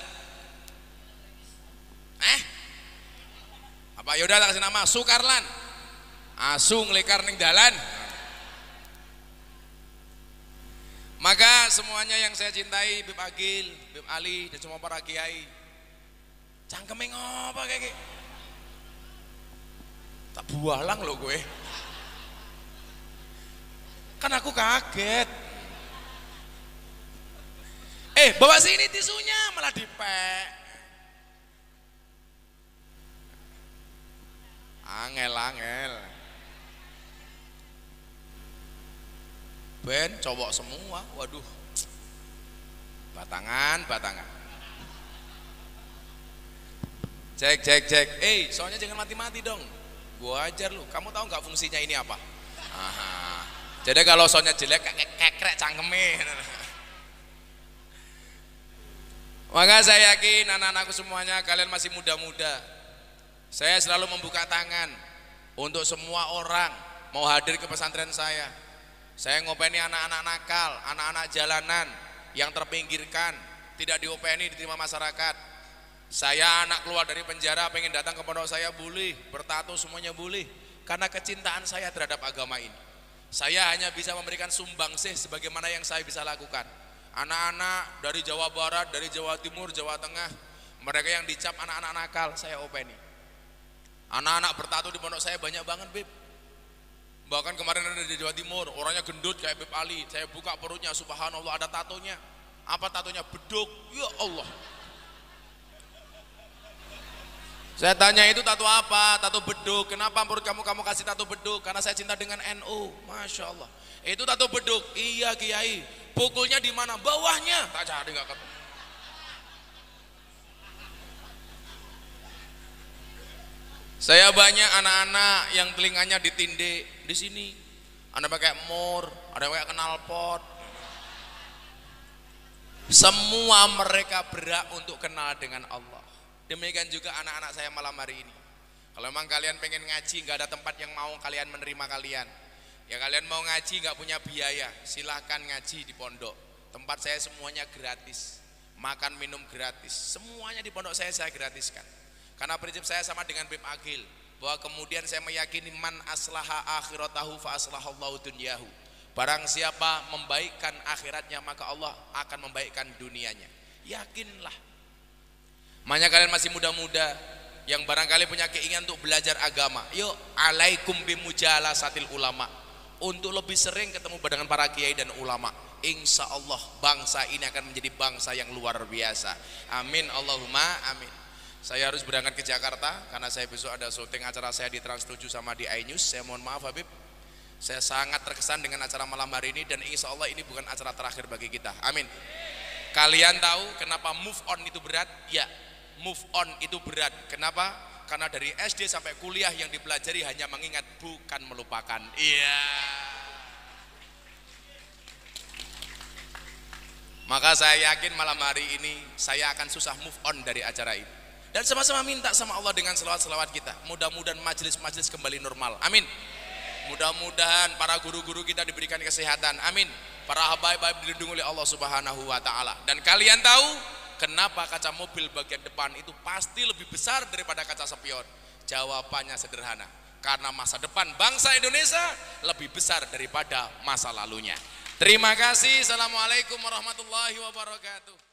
Apa yaudah tak kasih nama, Sukarlan. Asu ngelekar ning dalan. Maka semuanya yang saya cintai, Bib Agil, Bib Ali, dan semua para kiai, cangkeme ngopo kayak gitu? Tak bualang lo gue. Kan aku kaget. Bawa sini tisunya malah dipek. Angel. Ben cowok semua, waduh. Batangan. Cek. Soalnya jangan mati-mati dong. Gua ajar lu. Kamu tahu nggak fungsinya ini apa? Aha. Jadi kalau soundnya jelek kekrek cangkeme. Maka saya yakin anak-anakku semuanya, kalian masih muda-muda. Saya selalu membuka tangan untuk semua orang mau hadir ke pesantren saya. Saya ngopeni anak-anak nakal, anak-anak jalanan yang terpinggirkan, tidak diopeni, diterima masyarakat. Saya anak keluar dari penjara pengen datang ke pondok saya boleh, bertato semuanya boleh, karena kecintaan saya terhadap agama ini. Saya hanya bisa memberikan sumbangsih sebagaimana yang saya bisa lakukan. Anak-anak dari Jawa Barat, dari Jawa Timur, Jawa Tengah, mereka yang dicap anak-anak nakal, saya openi. Anak-anak bertato di pondok saya banyak banget, Beb. Bahkan kemarin ada di Jawa Timur, orangnya gendut kayak Beb Ali. Saya buka perutnya, subhanallah, ada tatonya. Apa tatonya? Beduk. Ya Allah. Saya tanya, itu tato apa? Tato beduk. Kenapa menurut kamu kasih tato beduk? Karena saya cinta dengan NU. Masya Allah. Itu tato beduk. Iya Kiai. Pukulnya di mana? Bawahnya. Tak cari nggak ketemu. Saya banyak anak-anak yang telinganya ditindih di sini. Ada pakai mur, ada pakai knalpot. Semua mereka berat untuk kenal dengan Allah. Demikian juga anak-anak saya malam hari ini. Kalau memang kalian pengen ngaji, nggak ada tempat yang mau kalian menerima kalian. Ya kalian mau ngaji nggak punya biaya, silahkan ngaji di pondok. Tempat saya semuanya gratis, makan minum gratis, semuanya di pondok saya gratiskan. Karena prinsip saya sama dengan Bib Agil, bahwa kemudian saya meyakini man aslaha akhiratahu fa aslahallahu dunyahu. Barang siapa membaikkan akhiratnya, maka Allah akan membaikkan dunianya. Yakinlah. Makanya kalian masih muda-muda yang barangkali punya keinginan untuk belajar agama, yuk alaikum bimujalasatil ulama, untuk lebih sering ketemu dengan para kiai dan ulama. Insya Allah bangsa ini akan menjadi bangsa yang luar biasa. Amin Allahumma amin. Saya harus berangkat ke Jakarta karena saya besok ada syuting acara saya di Trans 7 sama di iNews. Saya mohon maaf Habib, saya sangat terkesan dengan acara malam hari ini, dan insya Allah ini bukan acara terakhir bagi kita. Amin. Kalian tahu kenapa move on itu berat? Ya, move on itu berat. Kenapa? Karena dari SD sampai kuliah yang dipelajari hanya mengingat, bukan melupakan. Iya. Maka saya yakin malam hari ini saya akan susah move on dari acara ini. Dan sama-sama minta sama Allah dengan selawat-selawat kita. Mudah-mudahan majelis-majelis kembali normal. Amin. Mudah-mudahan para guru-guru kita diberikan kesehatan. Amin. Para habaib-habaib dilindungi oleh Allah Subhanahu wa taala. Dan kalian tahu kenapa kaca mobil bagian depan itu pasti lebih besar daripada kaca spion? Jawabannya sederhana. Karena masa depan bangsa Indonesia lebih besar daripada masa lalunya. Terima kasih. Assalamualaikum warahmatullahi wabarakatuh.